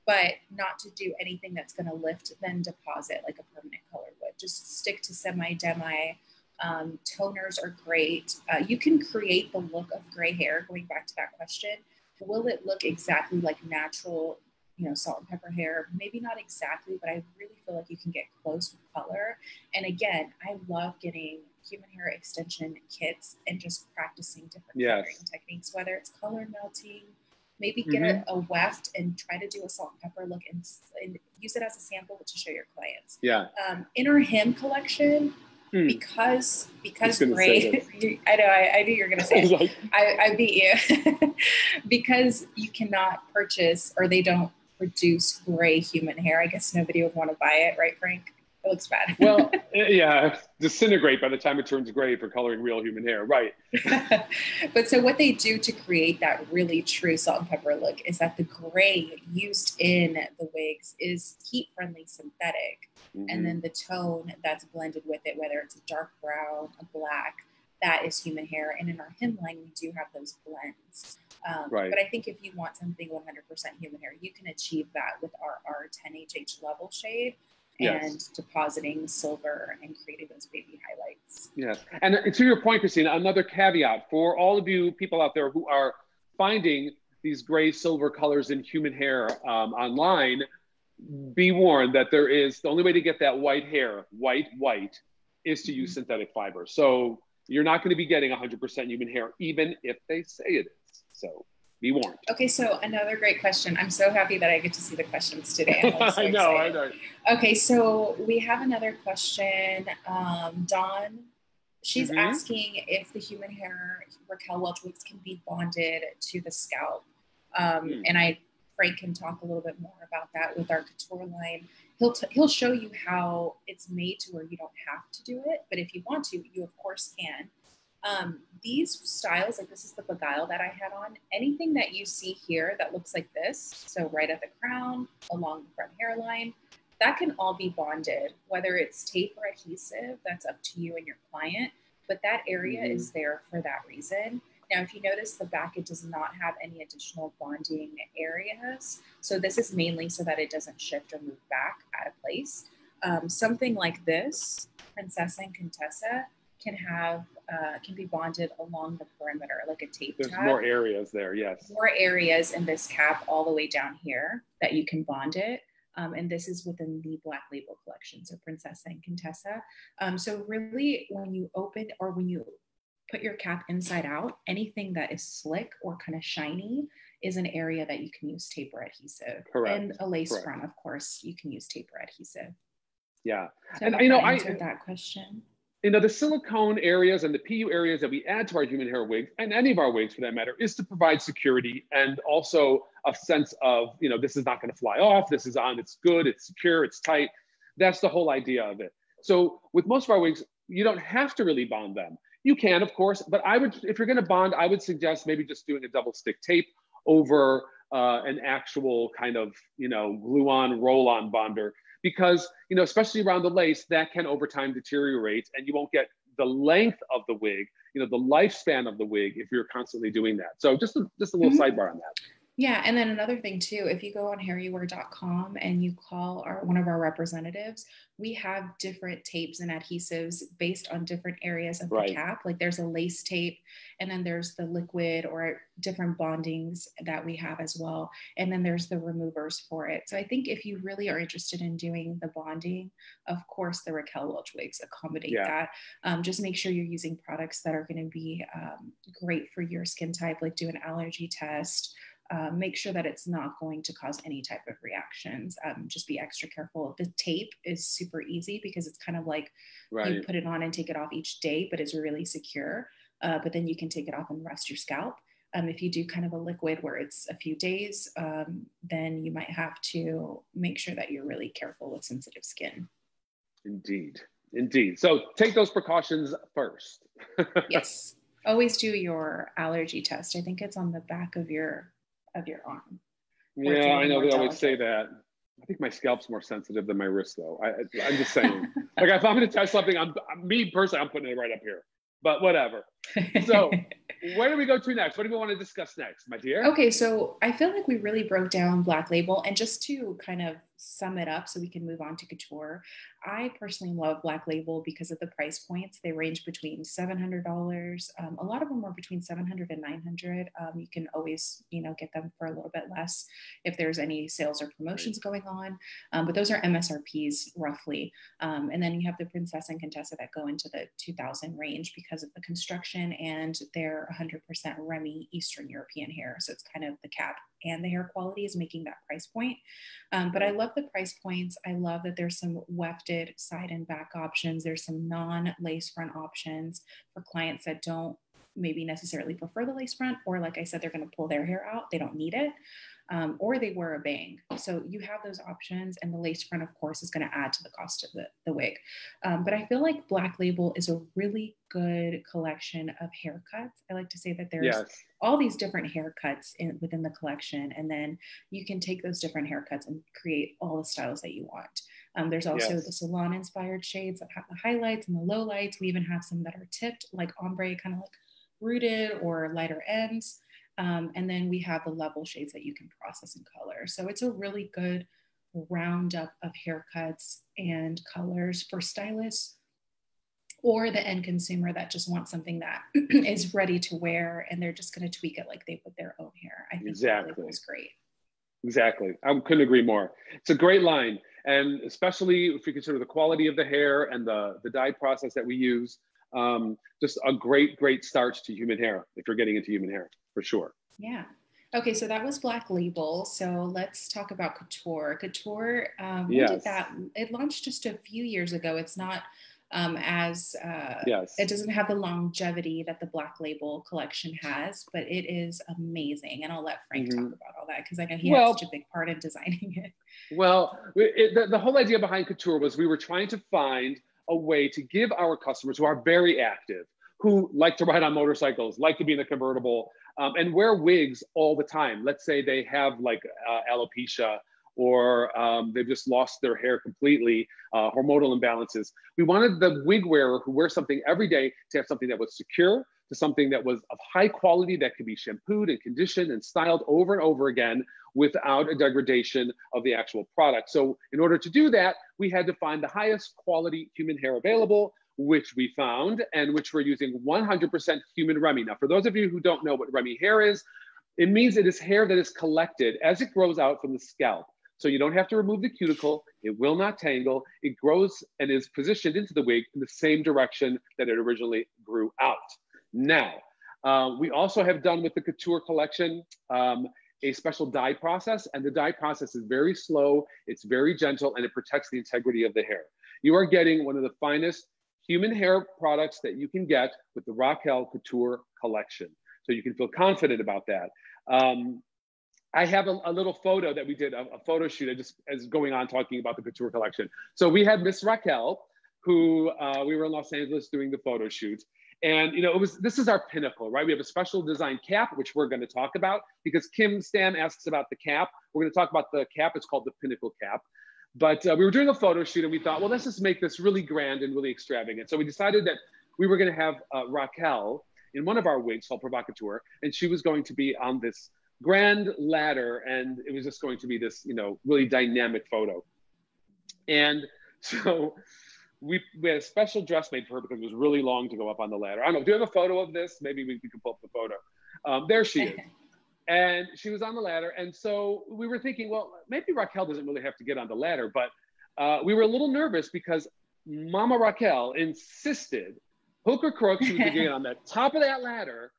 but not to do anything that's going to lift then deposit like a permanent color would. Just stick to semi-demi. Toners are great. You can create the look of gray hair. Going back to that question, will it look exactly like natural, you know, salt and pepper hair? Maybe not exactly, but I really feel like you can get close with color. And again, I love getting human hair extension kits and just practicing different coloring techniques, whether it's color melting, maybe get a weft and try to do a salt and pepper look and use it as a sample to show your clients. In our hem collection, Because gray, I know, I knew you were going to say it. Like, I beat you. Because you cannot purchase, or they don't produce gray human hair. I guess nobody would want to buy it, right, Frank? It looks bad. well, yeah, disintegrate by the time it turns gray for coloring real human hair, right? But so what they do to create that really true salt and pepper look is that the gray used in the wigs is heat-friendly synthetic. And then the tone that's blended with it, whether it's a dark brown, a black, that is human hair. And in our hemline, we do have those blends. Right. But I think if you want something 100% human hair, you can achieve that with our R10HH level shade. And depositing silver and creating those baby highlights. Yes. And to your point, Christina, another caveat for all of you people out there who are finding these gray silver colors in human hair online, be warned that the only way to get that white hair, white, is to use synthetic fiber. So you're not going to be getting 100% human hair, even if they say it is. So be warned. Okay, so another great question. I'm so happy that I get to see the questions today. I know. Okay, so we have another question. Dawn, she's asking if the human hair Raquel Welch wigs can be bonded to the scalp. And Frank can talk a little bit more about that with our couture line. He'll show you how it's made to where you don't have to do it, but if you want to, you of course can. These styles, like this is the Beguile that I had on, anything that you see here that looks like this, so right at the crown, along the front hairline, that can all be bonded, whether it's tape or adhesive, that's up to you and your client, but that area is there for that reason. Now, if you notice the back, it does not have any additional bonding areas. So this is mainly so that it doesn't shift or move back out of place. Something like this, Princessa and Contessa, can be bonded along the perimeter, like a tape tab. There's more areas there, yes. More areas in this cap all the way down here that you can bond it. And this is within the Black Label collection, so Princessa and Contessa. So really, when you open or when you put your cap inside out, anything that is slick or kind of shiny is an area that you can use tape or adhesive. Correct. And a lace front, of course, you can use tape or adhesive. Yeah. So and I answered that question. The silicone areas and the PU areas that we add to our human hair wigs, and any of our wigs for that matter, is to provide security and also a sense of, this is not going to fly off, this is on, it's good, it's secure, it's tight. That's the whole idea of it. So with most of our wigs, you don't have to really bond them. You can, of course, but if you're going to bond, I would suggest maybe just doing a double stick tape over an actual kind of, glue-on, roll-on bonder. Because, especially around the lace, that can over time deteriorate and you won't get the length of the wig, the lifespan of the wig if you're constantly doing that. So just a little sidebar on that. Yeah, and then another thing too, if you go on HairUWear.com and you call one of our representatives, we have different tapes and adhesives based on different areas of the cap. Like there's a lace tape, and then there's the liquid or different bondings that we have as well. And then there's the removers for it. So I think if you really are interested in doing the bonding, of course, the Raquel Welch wigs accommodate that. Just make sure you're using products that are going to be great for your skin type, like do an allergy test. Make sure that it's not going to cause any type of reactions. Just be extra careful. The tape is super easy because it's kind of like you put it on and take it off each day, but it's really secure. But then you can take it off and rest your scalp. If you do kind of a liquid where it's a few days, then you might have to make sure that you're really careful with sensitive skin. Indeed. So take those precautions first. Yes. Always do your allergy test. I think it's on the back of your arm. Yeah, I know they always say that. I think my scalp's more sensitive than my wrist, though. I'm just saying. Like, if I'm going to test something, I'm putting it right up here. But whatever. So, where do we go to next? What do we want to discuss next, my dear? Okay, so I feel like we really broke down Black Label, and just to kind of sum it up so we can move on to couture, I personally love Black Label because of the price points. They range between $700. A lot of them are between $700 and $900. You can always, get them for a little bit less if there's any sales or promotions going on. But those are MSRPs roughly. And then you have the Princessa and Contessa that go into the 2000 range because of the construction, and they're 100% Remy Eastern European hair. So it's kind of the cap and the hair quality is making that price point. But I love the price points. I love that there's some wefted side and back options. There's some non-lace front options for clients that don't maybe necessarily prefer the lace front, or like I said, they're going to pull their hair out. They don't need it. Or they wear a bang. So you have those options, and the lace front, of course, is going to add to the cost of the wig. But I feel like Black Label is a really good collection of haircuts. I like to say that there's all these different haircuts within the collection, and then you can take those different haircuts and create all the styles that you want. There's also the salon-inspired shades that have the highlights and the lowlights. We even have some that are tipped, like ombre, kind of like rooted or lighter ends. And then we have the level shades that you can process in color. So it's a really good roundup of haircuts and colors for stylists or the end consumer that just wants something that is ready to wear, and they're just going to tweak it like they put their own hair. I think that is great. Exactly. I couldn't agree more. It's a great line. And especially if you consider the quality of the hair and the dye process that we use, just a great start to human hair if you're getting into human hair, for sure. Yeah. Okay, so that was Black Label. So let's talk about Couture. Couture, when did that? It launched just a few years ago. It's not it doesn't have the longevity that the Black Label collection has, but it is amazing. And I'll let Frank talk about all that, because I know he had such a big part in designing it. Well, the whole idea behind Couture was we were trying to find a way to give our customers who are very active, who like to ride on motorcycles, like to be in a convertible, and wear wigs all the time. Let's say they have like alopecia, or they've just lost their hair completely, hormonal imbalances. We wanted the wig wearer who wears something every day to have something that was secure, to something that was of high quality, that could be shampooed and conditioned and styled over and over again without a degradation of the actual product. So in order to do that, we had to find the highest quality human hair available, which we found, and which we're using 100% human Remy. Now, for those of you who don't know what Remy hair is, it means it is hair that is collected as it grows out from the scalp. So you don't have to remove the cuticle. It will not tangle. It grows and is positioned into the wig in the same direction that it originally grew out. Now, we also have done with the Couture collection a special dye process, and the dye process is very slow, it's very gentle, and it protects the integrity of the hair. You are getting one of the finest human hair products that you can get with the Raquel Couture collection. So you can feel confident about that. I have a little photo that we did, a photo shoot just as going on talking about the Couture collection. So we had Miss Raquel, who we were in Los Angeles doing the photo shoot. And you know, this is our pinnacle, right? We have a special design cap, which we're going to talk about, because Kim Stam asks about the cap. We're going to talk about the cap. It's called the Pinnacle Cap. But we were doing a photo shoot, and we thought, well, let's just make this really grand and really extravagant. So we decided that we were going to have Raquel in one of our wigs called Provocateur, and she was going to be on this grand ladder, and it was just going to be this, you know, really dynamic photo. And so we had a special dress made for her because it was really long to go up on the ladder. I don't know, do you have a photo of this? Maybe we can pull up the photo. There she is. And she was on the ladder. And so we were thinking, well, maybe Raquel doesn't really have to get on the ladder, but we were a little nervous because Mama Raquel insisted, hook or crook, she was going to get on the top of that ladder.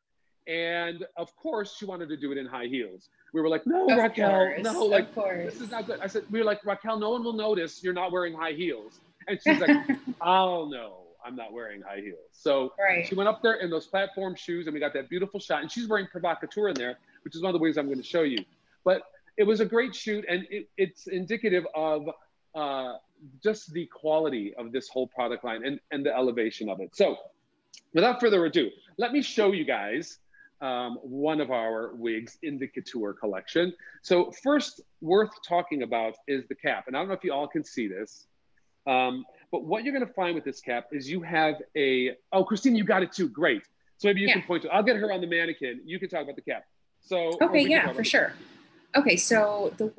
And of course, she wanted to do it in high heels. We were like, no, Raquel, no, like, this is not good. I said, we were like, Raquel, no one will notice you're not wearing high heels. And she's like, oh no, I'm not wearing high heels. So she went up there in those platform shoes, and we got that beautiful shot. And she's wearing Provocateur in there, which is one of the ways I'm going to show you. But it was a great shoot, and it's indicative of just the quality of this whole product line and the elevation of it. So without further ado, let me show you guys one of our wigs in the Couture collection. So first worth talking about is the cap. And I don't know if you all can see this, but what you're going to find with this cap is you have oh, Christine, you got it too. Great. So maybe you can point to, I'll get her on the mannequin. You can talk about the cap. So okay, yeah, for sure. Okay, so the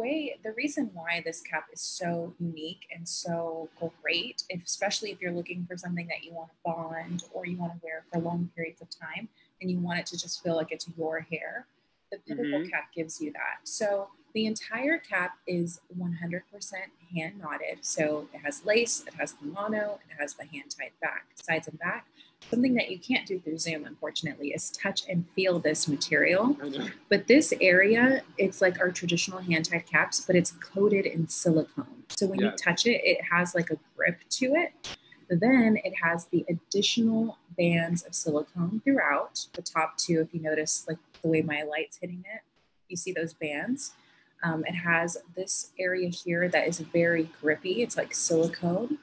reason why this cap is so unique and so great, especially if you're looking for something that you want to bond or you want to wear for long periods of time and you want it to just feel like it's your hair, the Pinnacle cap gives you that. So the entire cap is 100% hand knotted. So it has lace, it has the mono, it has the hand tied back, sides and back. something that you can't do through Zoom, unfortunately, is touch and feel this material. I know. But this area, it's like our traditional hand-tied caps, but it's coated in silicone. So when you touch it, it has like a grip to it. Then it has the additional bands of silicone throughout. The top two, if you notice, like the way my light's hitting it, you see those bands. It has this area here that is very grippy. It's like silicone.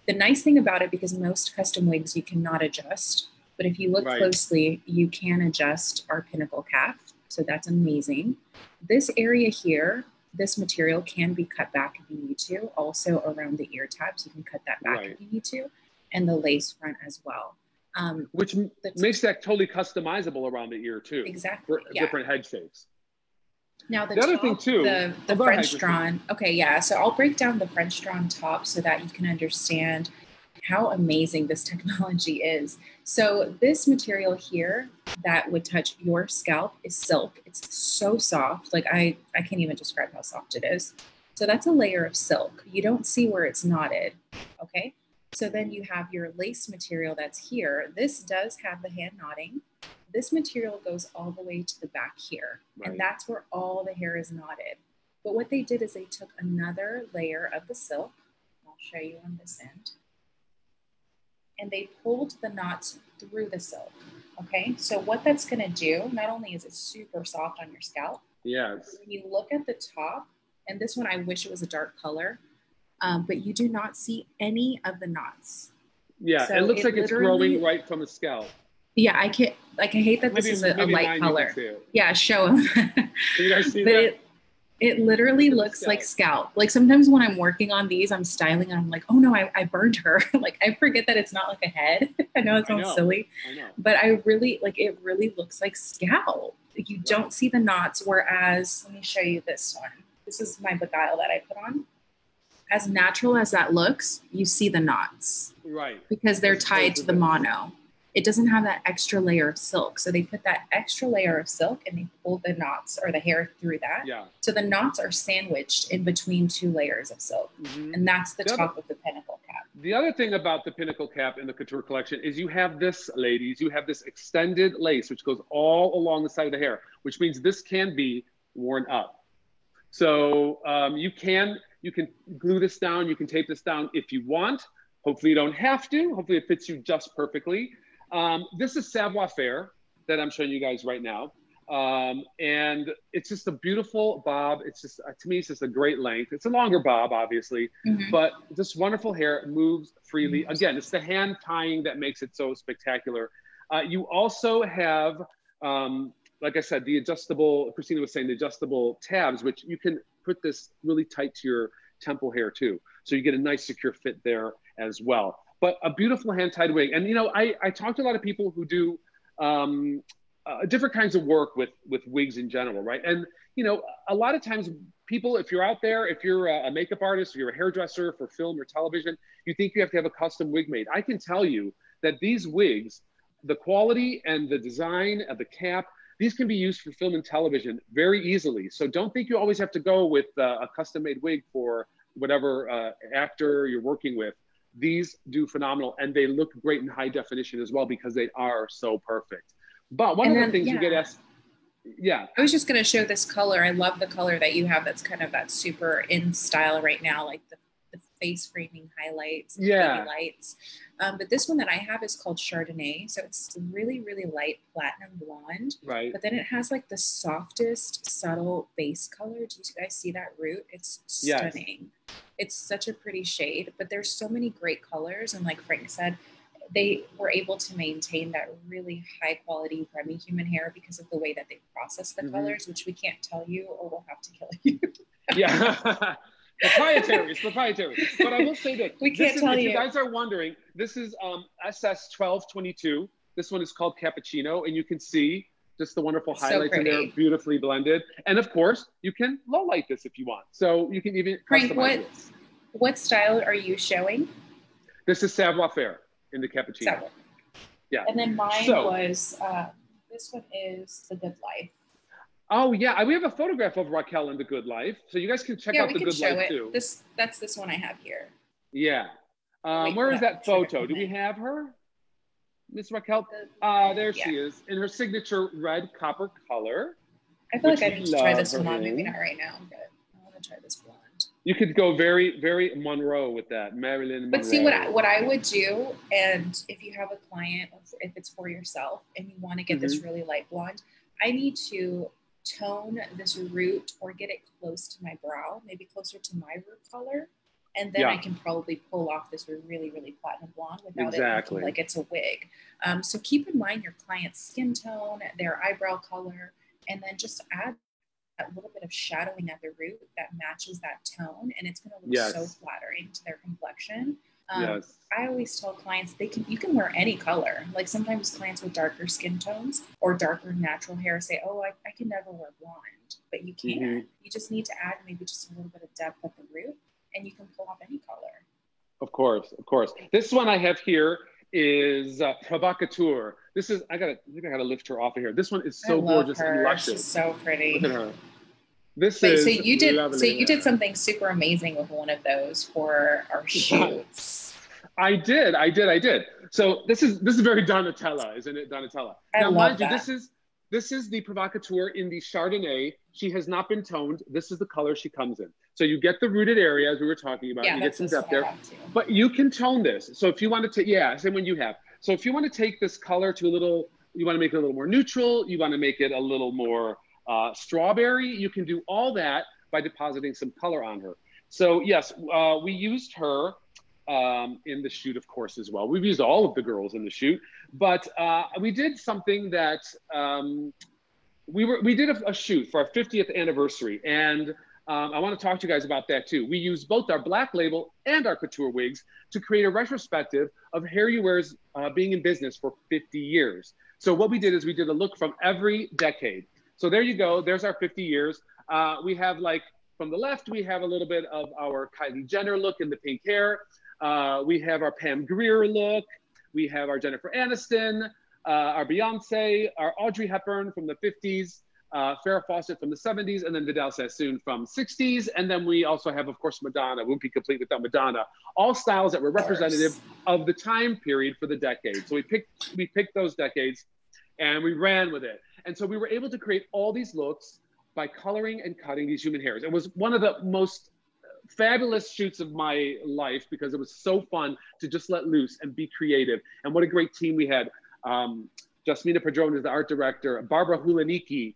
The nice thing about it, because most custom wigs you cannot adjust, but if you look closely, you can adjust our pinnacle cap. So that's amazing. This area here, this material can be cut back if you need to. Also around the ear tabs, you can cut that back if you need to, and the lace front as well. Which makes that totally customizable around the ear too. Exactly. For different head shapes. Now the other top, thing too, the French drawn. Okay, yeah. So I'll break down the French drawn top so that you can understand how amazing this technology is. So this material here that would touch your scalp is silk. It's so soft. Like I can't even describe how soft it is. So that's a layer of silk. You don't see where it's knotted. Okay. So then you have your lace material that's here. This does have the hand knotting. This material goes all the way to the back here, and that's where all the hair is knotted. But what they did is they took another layer of the silk. I'll show you on this end. And they pulled the knots through the silk, okay? So what that's gonna do, not only is it super soft on your scalp, yes. When you look at the top, and this one I wish it was a dark color, but you do not see any of the knots. Yeah, so it looks like it's growing right from the scalp. Yeah, I hate that this is a light color. Yeah, show them. Can you guys see but that? It literally looks like scalp. Like sometimes when I'm working on these, I'm styling and I'm like, oh no, I burned her. Like I forget that it's not like a head. I know it sounds silly, but I really, like it really looks like scalp. Like you don't see the knots. Whereas, let me show you this one. This is my beguile that I put on. As natural as that looks, you see the knots. Right. Because they're tied to the mono. It doesn't have that extra layer of silk. So they put that extra layer of silk and they pulled the knots or the hair through that. Yeah. So the knots are sandwiched in between two layers of silk. And that's the top of the pinnacle cap. The other thing about the pinnacle cap in the couture collection is you have this, ladies, you have this extended lace, which goes all along the side of the hair, which means this can be worn up. So you can glue this down, you can tape this down if you want. Hopefully you don't have to. Hopefully it fits you just perfectly. This is savoir-faire that I'm showing you guys right now. And it's just a beautiful bob. It's just, to me, it's just a great length. It's a longer bob, obviously, but this wonderful hair moves freely. Again, it's the hand tying that makes it so spectacular. You also have, like I said, the adjustable, Christina was saying, the adjustable tabs, which you can put this really tight to your temple hair too. So you get a nice secure fit there as well. But a beautiful hand-tied wig. And, you know, I talk to a lot of people who do different kinds of work with wigs in general, right? And, you know, a lot of times people, if you're out there, if you're a makeup artist, or you're a hairdresser for film or television, you think you have to have a custom wig made. I can tell you that these wigs, the quality and the design of the cap, these can be used for film and television very easily. So don't think you always have to go with a custom-made wig for whatever actor you're working with. These do phenomenal, and they look great in high definition as well because they are so perfect. But one of the things you get asked, I was just going to show this color. I love the color that you have. That's kind of that super in style right now, like the face framing highlights, baby lights. But this one that I have is called Chardonnay. So it's really, really light platinum blonde. Right. But then it has like the softest, subtle base color. Do you guys see that root? It's stunning. Yes. It's such a pretty shade, but there's so many great colors. And like Frank said, they were able to maintain that really high quality Remy human hair because of the way that they process the colors, which we can't tell you or we'll have to kill you. Yeah. Proprietary, it's proprietary. But I will say that we can't tell you. If you guys are wondering, this is SS 1222. This one is called Cappuccino, and you can see just the wonderful highlights in there, beautifully blended. And of course, you can low light this if you want. So you can even Frank, customize this. What style are you showing? This is savoir-faire in the Cappuccino. Yeah. And then mine was, this one is The Good Life. Oh yeah, we have a photograph of Raquel in The Good Life, so you guys can check out The Good Life too. That's this one I have here. Yeah. Where is that photo? Do we have her? Miss Raquel. There she is in her signature red copper color. I feel like I need to try this one on. Maybe not right now, but I want to try this blonde. You could go very, very Monroe with that, Marilyn Monroe. But see, what I would do, and if you have a client, if it's for yourself, and you want to get this really light blonde, I need to tone this root or get it close to my brow, maybe closer to my root color, and then I can probably pull off this really, really platinum blonde without it looking like it's a wig. So keep in mind your client's skin tone, their eyebrow color, and then just add that little bit of shadowing at the root that matches that tone, and it's going to look so flattering to their complexion. I always tell clients you can wear any color. Like sometimes clients with darker skin tones or darker natural hair say, oh, I can never wear blonde, but you can. You just need to add maybe just a little bit of depth at the root, and you can pull off any color. Of course, of course. This one I have here is Provocateur. This is, I think I gotta lift her off of here. This one is so gorgeous and luscious. She's so pretty. Look at her. So you did something super amazing with one of those for our shoots. I did. So this is very Donatella, isn't it, Donatella? Now, mind you, this is the Provocateur in the Chardonnay. She has not been toned. This is the color she comes in. So you get the rooted area, as we were talking about. You get some depth there. But you can tone this. So if you want to same one you have. So if you want to take this color to you want to make it a little more neutral, you want to make it a little more strawberry, you can do all that by depositing some color on her. So yes, we used her in the shoot, of course, as well. We've used all of the girls in the shoot, but we did something that we did a shoot for our 50th anniversary, and I want to talk to you guys about that too. We used both our Black Label and our couture wigs to create a retrospective of HairUWear's being in business for 50 years. So what we did is we did a look from every decade. So there you go. There's our 50 years. We have, like, from the left, we have a little bit of our Kylie Jenner look in the pink hair. We have our Pam Grier look. We have our Jennifer Aniston, our Beyonce, our Audrey Hepburn from the 50s, Farrah Fawcett from the 70s, and then Vidal Sassoon from 60s. And then we also have, of course, Madonna. Wouldn't be complete without Madonna. All styles that were representative of the time period for the decade. So we picked those decades and we ran with it. And so we were able to create all these looks by coloring and cutting these human hairs. It was one of the most fabulous shoots of my life because it was so fun to just let loose and be creative. And what a great team we had. Jasmina Padron is the art director. Barbara Hulaniki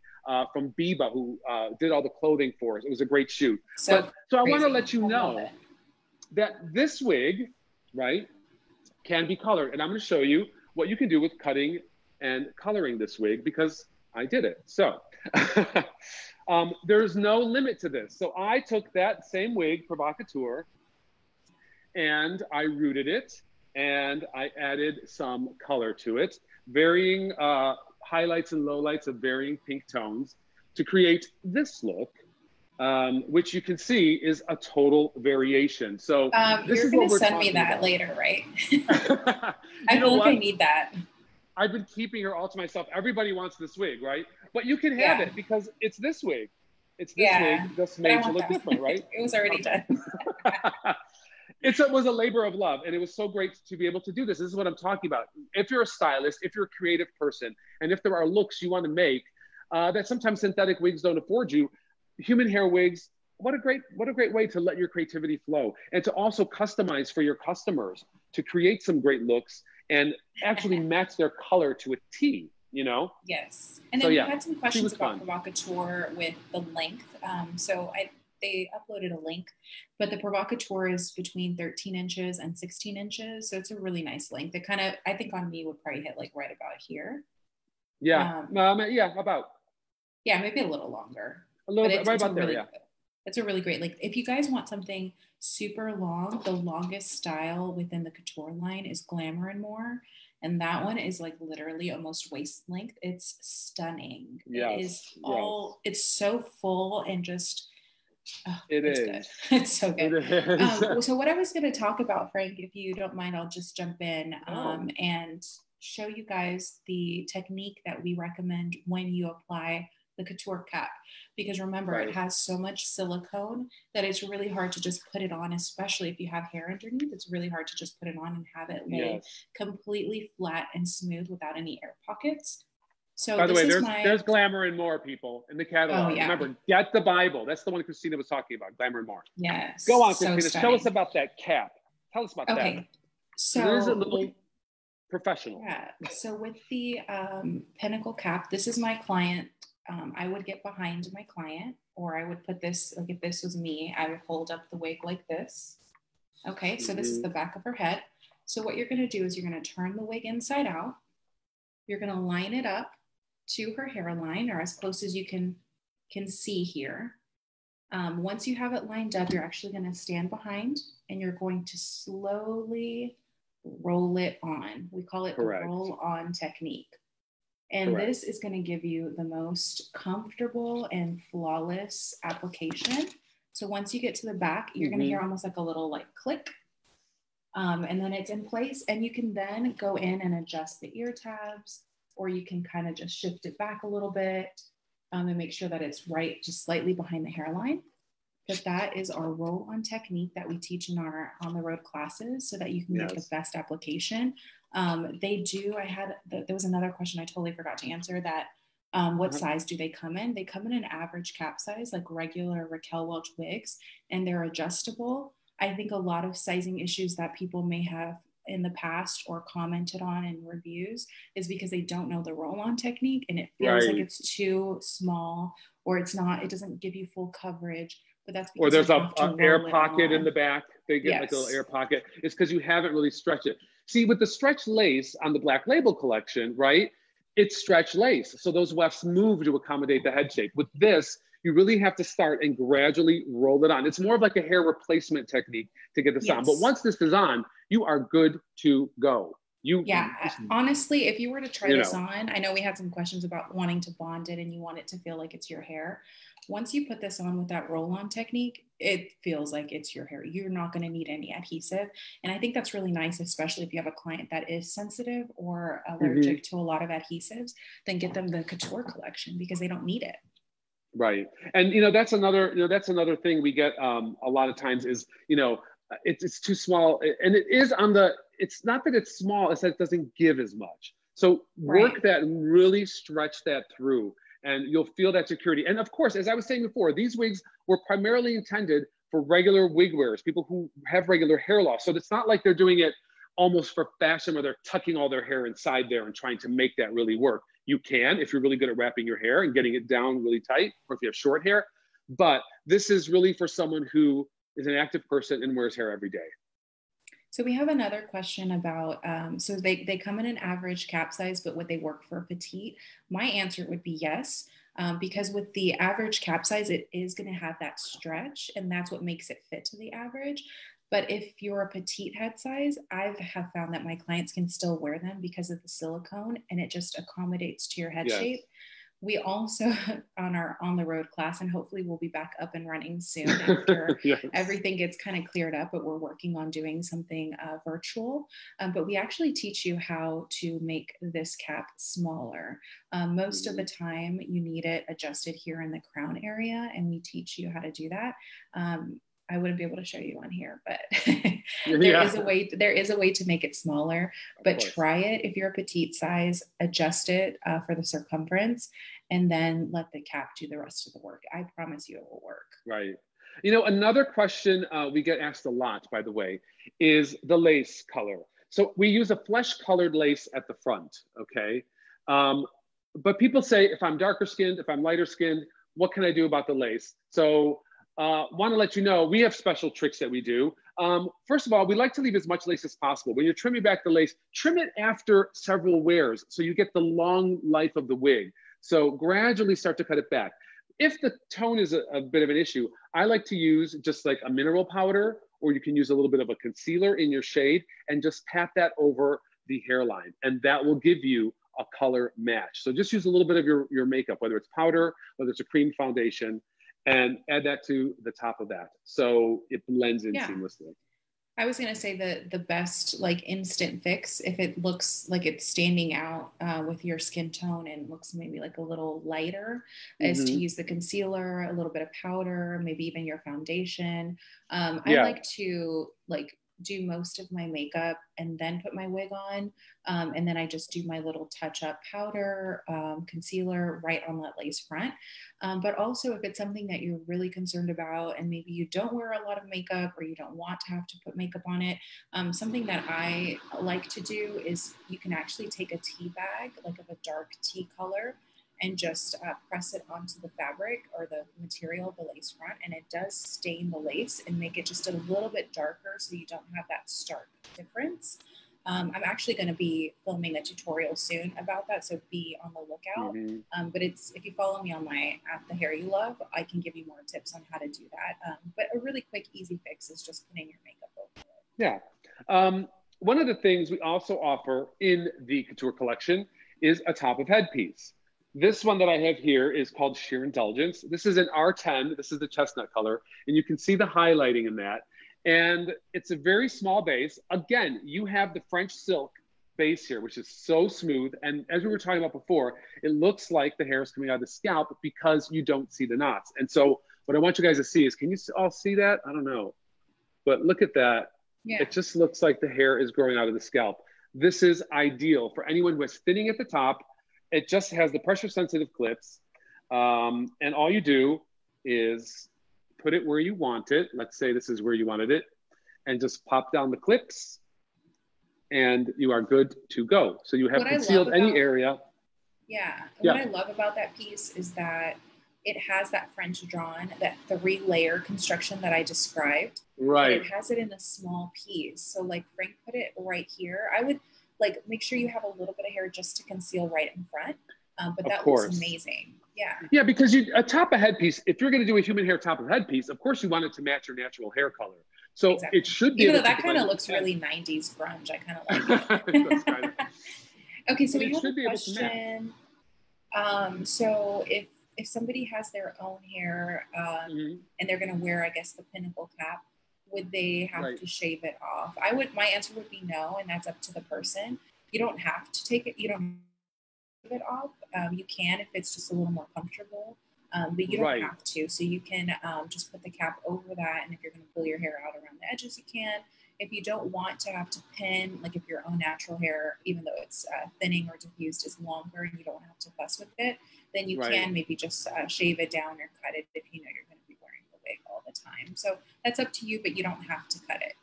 from Biba, who did all the clothing for us. It was a great shoot. So I want to let you know that this wig, right, can be colored. And I'm going to show you what you can do with cutting and coloring this wig because I did it. So there's no limit to this. So I took that same wig, Provocateur, and I rooted it, and I added some color to it, varying highlights and lowlights of varying pink tones to create this look, which you can see is a total variation. So you're going to send me that later, right? I feel like I need that. I've been keeping her all to myself. Everybody wants this wig, right? But you can have it because it's this wig. It's this wig just made to look different, right? It was already done. It was a labor of love, and it was so great to be able to do this. This is what I'm talking about. If you're a stylist, if you're a creative person, and if there are looks you want to make that sometimes synthetic wigs don't afford you, human hair wigs, what a great way to let your creativity flow and to also customize for your customers to create some great looks and actually match their color to a T, you know? Yes. And then we had some questions about Provocateur with the length. They uploaded a link, but the Provocateur is between 13 inches and 16 inches. So it's a really nice length. It kind of, I think on me would probably hit like right about here. Yeah. About. Yeah, maybe a little longer. A little bit, right about there, yeah. It's a really great, like, if you guys want something super long, the longest style within the couture line is Glamour and More. And that one is like literally almost waist length. It's stunning. Yes. It's so full and just, it's good. It's so good. It is. So what I was going to talk about, Frank, if you don't mind, I'll just jump in and show you guys the technique that we recommend when you apply the couture cap, because remember, Right. it has so much silicone that it's really hard to just put it on, especially if you have hair underneath. It's really hard to just put it on and have it lay Yes. completely flat and smooth without any air pockets. So By the this way, is there's my, glamour and more, people, in the oh catalog. yeah, Remember, get the Bible. That's the one Christina was talking about, glamour and more. yes, Go on, so Christina. Show us stunning. about that cap. Tell us about that. Okay, Because it is a so little professional. yeah, so with the pinnacle cap, this is my client. I would get behind my client, or I would put this, like if this was me, I would hold up the wig like this. Okay, so this is the back of her head. So what you're gonna do is you're gonna turn the wig inside out. You're gonna line it up to her hairline, or as close as you can see here. Once you have it lined up, you're actually gonna stand behind and you're going to slowly roll it on. We call it Correct. the roll on technique. And Correct. this is going to give you the most comfortable and flawless application. So once you get to the back, you're going to hear almost like a little like click. And then it's in place, and you can then go in and adjust the ear tabs, or you can kind of just shift it back a little bit and make sure that it's right, just slightly behind the hairline. But that is our roll-on technique that we teach in our on-the-road classes so that you can get the best application. There was another question I totally forgot to answer, that what size do they come in? They come in an average cap size, like regular Raquel Welch wigs, and they're adjustable. I think a lot of sizing issues that people may have in the past or commented on in reviews is because they don't know the roll-on technique, and it feels like it's too small, or it doesn't give you full coverage. But that's because, or there's an air pocket in the back. They get like a little air pocket. It's because you haven't really stretched it. See, with the stretch lace on the Black Label collection, right? It's stretch lace. So those wefts move to accommodate the head shape. With this, you really have to start and gradually roll it on. It's more of like a hair replacement technique to get this on. But once this is on, you are good to go. Honestly, if you were to try this on, I know we had some questions about wanting to bond it and you want it to feel like it's your hair. Once you put this on with that roll-on technique, it feels like it's your hair. You're not going to need any adhesive. And I think that's really nice, especially if you have a client that is sensitive or allergic to a lot of adhesives, then get them the couture collection because they don't need it. Right. And, that's another thing we get a lot of times is, it's too small. And it is it's not that it's small, it's that it doesn't give as much. So work that and really stretch that through, and you'll feel that security. And of course, as I was saying before, these wigs were primarily intended for regular wig wearers, people who have regular hair loss. So it's not like they're doing it almost for fashion where they're tucking all their hair inside there and trying to make that really work. You can, if you're really good at wrapping your hair and getting it down really tight, or if you have short hair. But this is really for someone who is an active person and wears hair every day. So we have another question about, so they come in an average cap size, but would they work for a petite? My answer would be yes, because with the average cap size, it is going to have that stretch, and that's what makes it fit to the average. But if you're a petite head size, I have found that my clients can still wear them because of the silicone, and it just accommodates to your head shape. We also, on our on the road class, and hopefully we'll be back up and running soon after everything gets kind of cleared up, but we're working on doing something virtual. But we actually teach you how to make this cap smaller. Most of the time you need it adjusted here in the crown area, and we teach you how to do that. I wouldn't be able to show you on here, but there is a way to make it smaller, but try it. If you're a petite size, adjust it for the circumference, and then let the cap do the rest of the work. I promise you it will work. Right. Another question we get asked a lot, by the way, is the lace color. So we use a flesh colored lace at the front, okay? But people say, if I'm darker skinned, if I'm lighter skinned, what can I do about the lace? So want to let you know, we have special tricks that we do. First of all, we like to leave as much lace as possible. When you're trimming back the lace, trim it after several wears so you get the long life of the wig. So gradually start to cut it back. If the tone is a bit of an issue, I like to use just like a mineral powder, or you can use a little bit of a concealer in your shade and just pat that over the hairline, and that will give you a color match. So just use a little bit of your makeup, whether it's powder, whether it's a cream foundation, and add that to the top of that, so it blends in seamlessly. I was gonna say the best like instant fix, if it looks like it's standing out with your skin tone and looks maybe like a little lighter, is to Hmm. use the concealer, a little bit of powder, maybe even your foundation. I Yeah. like to like do most of my makeup and then put my wig on, and then I just do my little touch up powder, concealer right on that lace front. But also, if it's something that you're really concerned about, and maybe you don't wear a lot of makeup or you don't want to have to put makeup on it, something that I like to do is you can actually take a tea bag, like of a dark tea color, and just press it onto the fabric or the material of the lace front. And it does stain the lace and make it just a little bit darker so you don't have that stark difference. I'm actually going to be filming a tutorial soon about that, so be on the lookout. Hmm. But it's if you follow me on my at the hair you love, I can give you more tips on how to do that. But a really quick, easy fix is just putting your makeup over it. Yeah. One of the things we also offer in the couture collection is a top of head piece. This one that I have here is called Sheer Indulgence. This is an R10. This is the chestnut color, and you can see the highlighting in that. And it's a very small base. Again, you have the French silk base here, which is so smooth. And as we were talking about before, it looks like the hair is coming out of the scalp because you don't see the knots. And so what I want you guys to see is, can you all see that? I don't know, but look at that. Yeah. It just looks like the hair is growing out of the scalp. This is ideal for anyone who is thinning at the top. It just has the pressure sensitive clips. And all you do is put it where you want it. Let's say this is where you wanted it, and just pop down the clips and you are good to go. So you have What I love concealed any about area. Yeah. Yeah, What I love about that piece is that it has that French drawn, that 3-layer construction that I described, but right. it has it in a small piece. So like Frank put it right here. I would like make sure you have a little bit of hair just to conceal right in front. But Of that looks course. amazing. Yeah. Yeah, because a top of head piece, if you're going to do a human hair top of head piece, of course you want it to match your natural hair color. So it Exactly. should be Even able though to that kind blend of with looks the head. really 90s grunge, I kind of like That's kind of, it. Okay, so but we it have a should be able to match. question. So if somebody has their own hair Hmm. and they're going to wear, I guess, the pinnacle cap, would they have Right. to shave it off? My answer would be no, and that's up to the person. You don't have to take it. You don't have to shave it off. You can if it's just a little more comfortable, but you don't Right. have to. So you can just put the cap over that, and if you're going to pull your hair out around the edges, you can. If you don't want to have to pin, like if your own natural hair, even though it's thinning or diffused, is longer and you don't have to fuss with it, then you Right. can maybe just shave it down or cut it if you know you're going to be wearing the wig all the time. So that's up to you, but you don't have to cut it.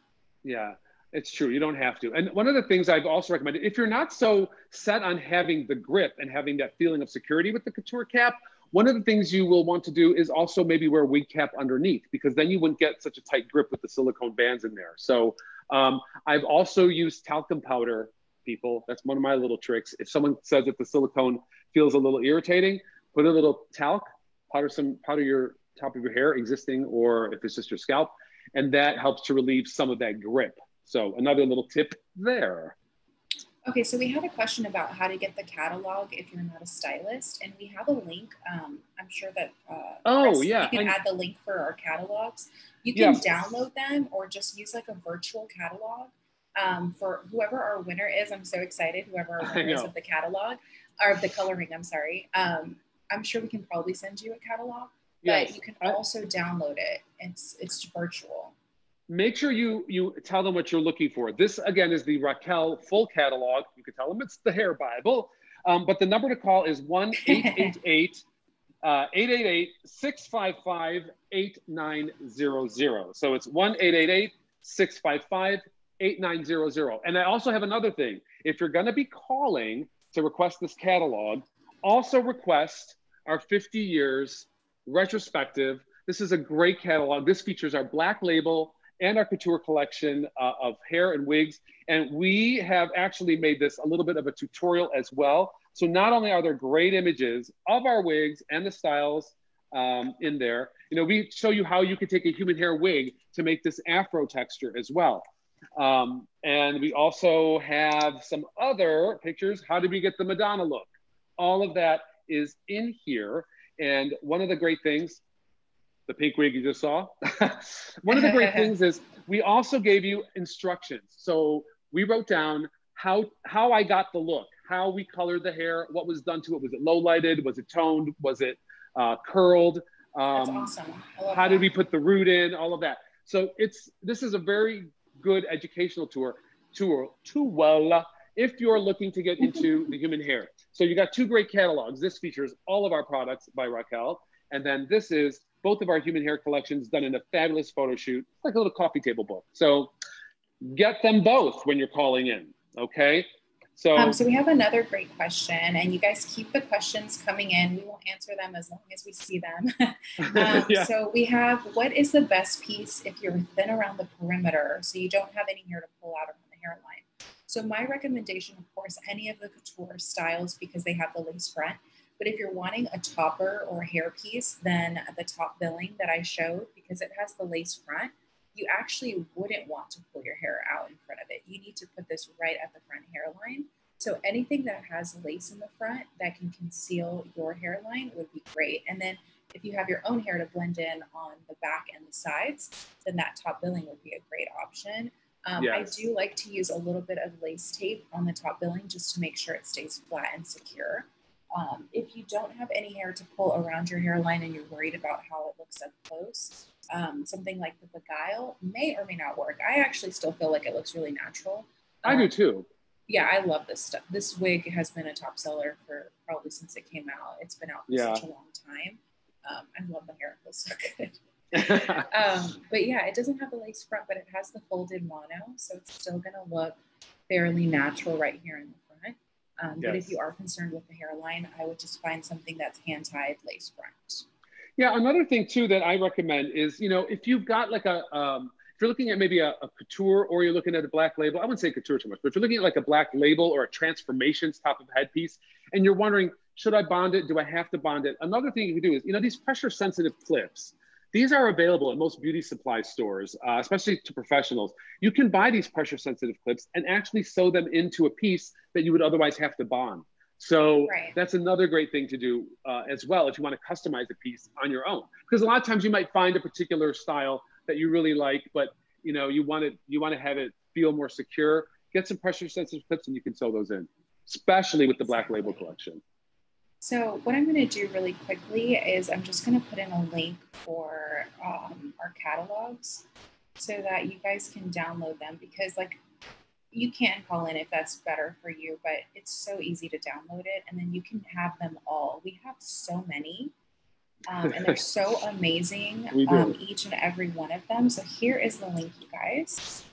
Yeah, it's true. You don't have to. And one of the things I've also recommended, if you're not so set on having the grip and having that feeling of security with the couture cap, one of the things you will want to do is also maybe wear a wig cap underneath, because then you wouldn't get such a tight grip with the silicone bands in there. So I've also used talcum powder, people. That's one of my little tricks. If someone says that the silicone feels a little irritating, put a little talc, powder your top of your hair, existing, or if it's just your scalp, and that helps to relieve some of that grip. So another little tip there. Okay, so we have a question about how to get the catalog if you're not a stylist, and we have a link. I'm sure that Oh Chris, you yeah, can and add the link for our catalogs. You can yes, download them or just use like a virtual catalog. For whoever our winner is, I'm so excited. Whoever our I winner is know. of the catalog or of the coloring, I'm sorry. I'm sure we can probably send you a catalog, but Yes, you can also download it. It's virtual. make sure you tell them what you're looking for. This again is the Raquel full catalog. You can tell them it's the Hair Bible, but the number to call is 1-888 888-655-8900. So it's 1-888-655-8900. And I also have another thing. If you're going to be calling to request this catalog, also request our 50 years retrospective. This is a great catalog. This features our black label and our couture collection of hair and wigs. And we have actually made this a little bit of a tutorial as well. So not only are there great images of our wigs and the styles in there, you know, we show you how you can take a human hair wig to make this afro texture as well. And we also have some other pictures. How did we get the Madonna look? All of that is in here. And one of the great things, the pink wig you just saw. One of the great things is we also gave you instructions. So we wrote down how I got the look, how we colored the hair, what was done to it. Was it low lighted? Was it toned? Was it curled? That's awesome. I love how that. did we put the root in? All of that. So this is a very good educational tool if you're looking to get into the human hair. So you got two great catalogs. This features all of our products by Raquel. And then this is both of our human hair collections done in a fabulous photo shoot, like a little coffee table book. So get them both when you're calling in, okay? So we have another great question, and you guys keep the questions coming in. We will answer them as long as we see them. Yeah. So we have, what is the best piece if you're thin around the perimeter, so you don't have any hair to pull out around the hairline? So my recommendation, of course, any of the couture styles, because they have the lace front. But if you're wanting a topper or a hair piece, then the top billing that I showed, because it has the lace front, you actually wouldn't want to pull your hair out in front of it. You need to put this right at the front hairline. So anything that has lace in the front that can conceal your hairline would be great. And then if you have your own hair to blend in on the back and the sides, then that top billing would be a great option. Yes. I do like to use a little bit of lace tape on the top billing just to make sure it stays flat and secure. If you don't have any hair to pull around your hairline and you're worried about how it looks up close, something like the Beguile may or may not work. I actually still feel like it looks really natural. I do too. Yeah, I love this stuff. This wig has been a top seller for probably since it came out. It's been out for such a long time. I love the hair. It feels so good. But yeah, it doesn't have the lace front, but it has the folded mono. So it's still going to look fairly natural right here in the front. But if you are concerned with the hairline, I would just find something that's hand-tied lace front. Yeah, another thing too that I recommend is, if you've got like if you're looking at maybe a couture or you're looking at a black label, I wouldn't say couture too much, but if you're looking at like a black label or a transformations top of headpiece, and you're wondering, should I bond it? Do I have to bond it? Another thing you can do is, these pressure sensitive clips, these are available at most beauty supply stores, especially to professionals. You can buy these pressure sensitive clips and actually sew them into a piece that you would otherwise have to bond. So that's another great thing to do as well if you want to customize a piece on your own. Because a lot of times you might find a particular style that you really like, but you want to have it feel more secure. Get some pressure sensitive clips and you can sew those in, especially with the Black Label collection. So what I'm going to do really quickly is I'm just going to put in a link for our catalogs so that you guys can download them, because you can call in if that's better for you, but it's so easy to download it and then you can have them all. We have so many and they're so amazing, each and every one of them. So here is the link, you guys.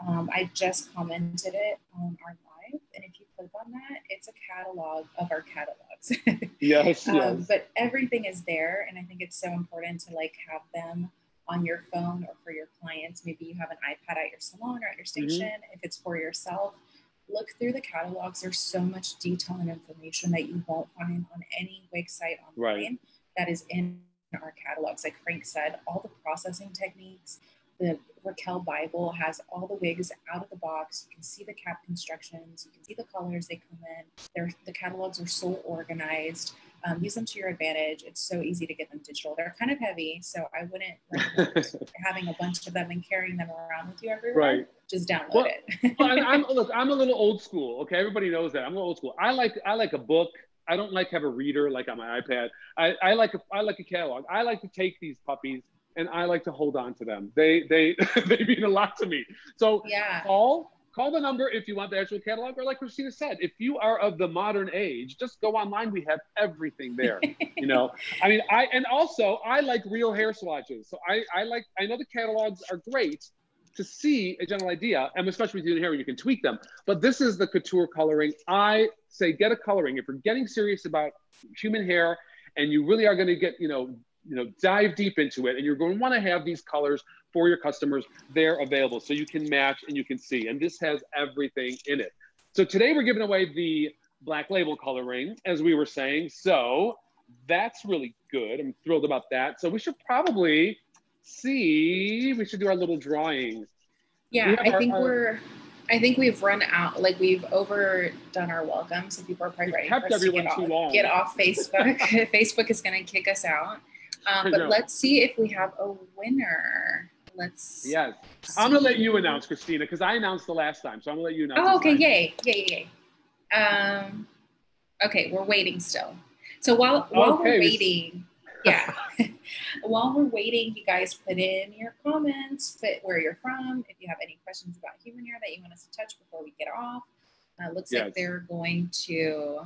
I just commented it on our live, and if you click on that, it's a catalog of our catalogs. Yes. But everything is there, and I think it's so important to have them on your phone or for your clients. Maybe you have an iPad at your salon or at your station. If it's for yourself, look through the catalogs. There's so much detail and information that you won't find on any wig site online that is in our catalogs. Like Frank said, all the processing techniques. The Raquel Bible has all the wigs out of the box. You can see the cap constructions. You can see the colors they come in. The catalogs are so organized. Use them to your advantage. It's so easy to get them digital. They're kind of heavy, so I wouldn't recommend having a bunch of them and carrying them around with you everywhere. Just download it. I'm a little old school. Okay, everybody knows that. I'm a little old school. I like a book. I don't like have a reader like on my iPad. I like a catalog. I like to take these puppies and I like to hold on to them. They mean a lot to me. So call the number if you want the actual catalog, or like Christina said, if you are of the modern age, just go online. We have everything there. I like real hair swatches. So I know the catalogs are great to see a general idea, and especially with your hair, you can tweak them. But this is the couture coloring. I say get a coloring. If you're getting serious about human hair and you really are going to get, dive deep into it, and you're going to want to have these colors for your customers, they're available so you can match and you can see. And this has everything in it. So today we're giving away the Black Label coloring, as we were saying. So that's really good. I'm thrilled about that. So we should probably we should do our little drawing. Yeah, I think we've run out, we've overdone our welcome. So people are probably ready for us to get off Facebook. Facebook is going to kick us out. But let's see if we have a winner. Yes. I'm going to let you announce, Christina, because I announced the last time. So I'm going to let you announce. Oh, okay. Yay. Okay, we're waiting still. So while we're waiting, while we're waiting, you guys put in your comments, put where you're from, if you have any questions about human hair that you want us to touch before we get off. Looks like they're going to,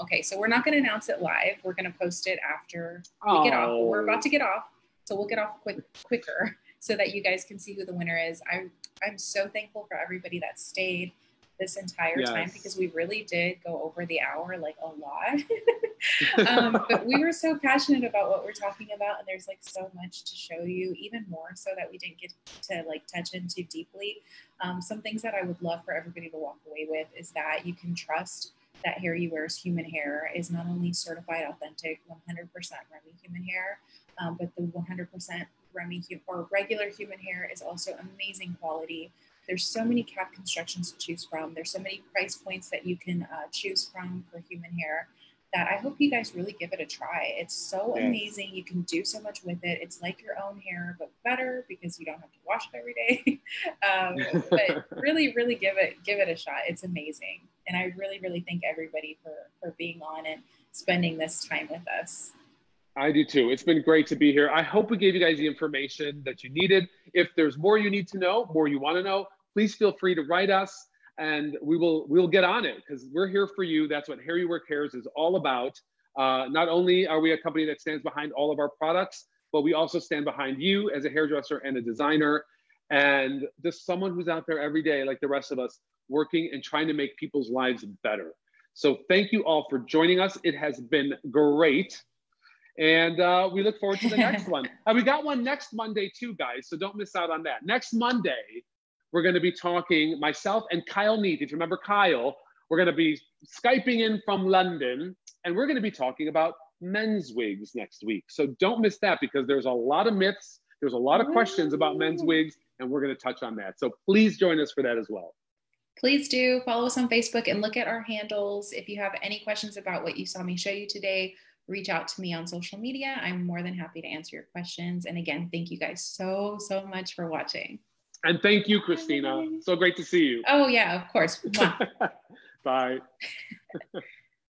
okay, so we're not going to announce it live. We're going to post it after we get off. But we're about to get off, so we'll get off quicker so that you guys can see who the winner is. I'm so thankful for everybody that stayed this entire time, because we really did go over the hour like a lot. But we were so passionate about what we're talking about, and there's like so much to show you, even more so that we didn't get to like touch into deeply. Some things that I would love for everybody to walk away with is that you can trust that HairUWear's human hair is not only certified authentic 100% Remy human hair, but the 100% Remy or regular human hair is also amazing quality. There's so many cap constructions to choose from. There's so many price points that you can choose from for human hair that I hope you guys really give it a try. It's so amazing. You can do so much with it. It's like your own hair, but better because you don't have to wash it every day. But really, really give it a shot. It's amazing. And I really, really thank everybody for being on and spending this time with us. I do too. It's been great to be here. I hope we gave you guys the information that you needed. If there's more you need to know, more you want to know, please feel free to write us, and we'll get on it, because we're here for you. That's what HairUWear Cares is all about. Not only are we a company that stands behind all of our products, but we also stand behind you as a hairdresser and a designer, and just someone who's out there every day, like the rest of us, working and trying to make people's lives better. So thank you all for joining us. It has been great. And we look forward to the next one. We got one next Monday too, guys, so don't miss out on that. Next Monday, we're going to be talking, myself and Kyle Neat. If you remember Kyle, we're going to be Skyping in from London, and we're going to be talking about men's wigs next week. So don't miss that, because there's a lot of myths. There's a lot of questions about men's wigs, and we're going to touch on that. So please join us for that as well. Please do follow us on Facebook and look at our handles. If you have any questions about what you saw me show you today, reach out to me on social media. I'm more than happy to answer your questions. And again, thank you guys so much for watching. And thank you, Christina. So great to see you. Oh yeah, of course. Bye.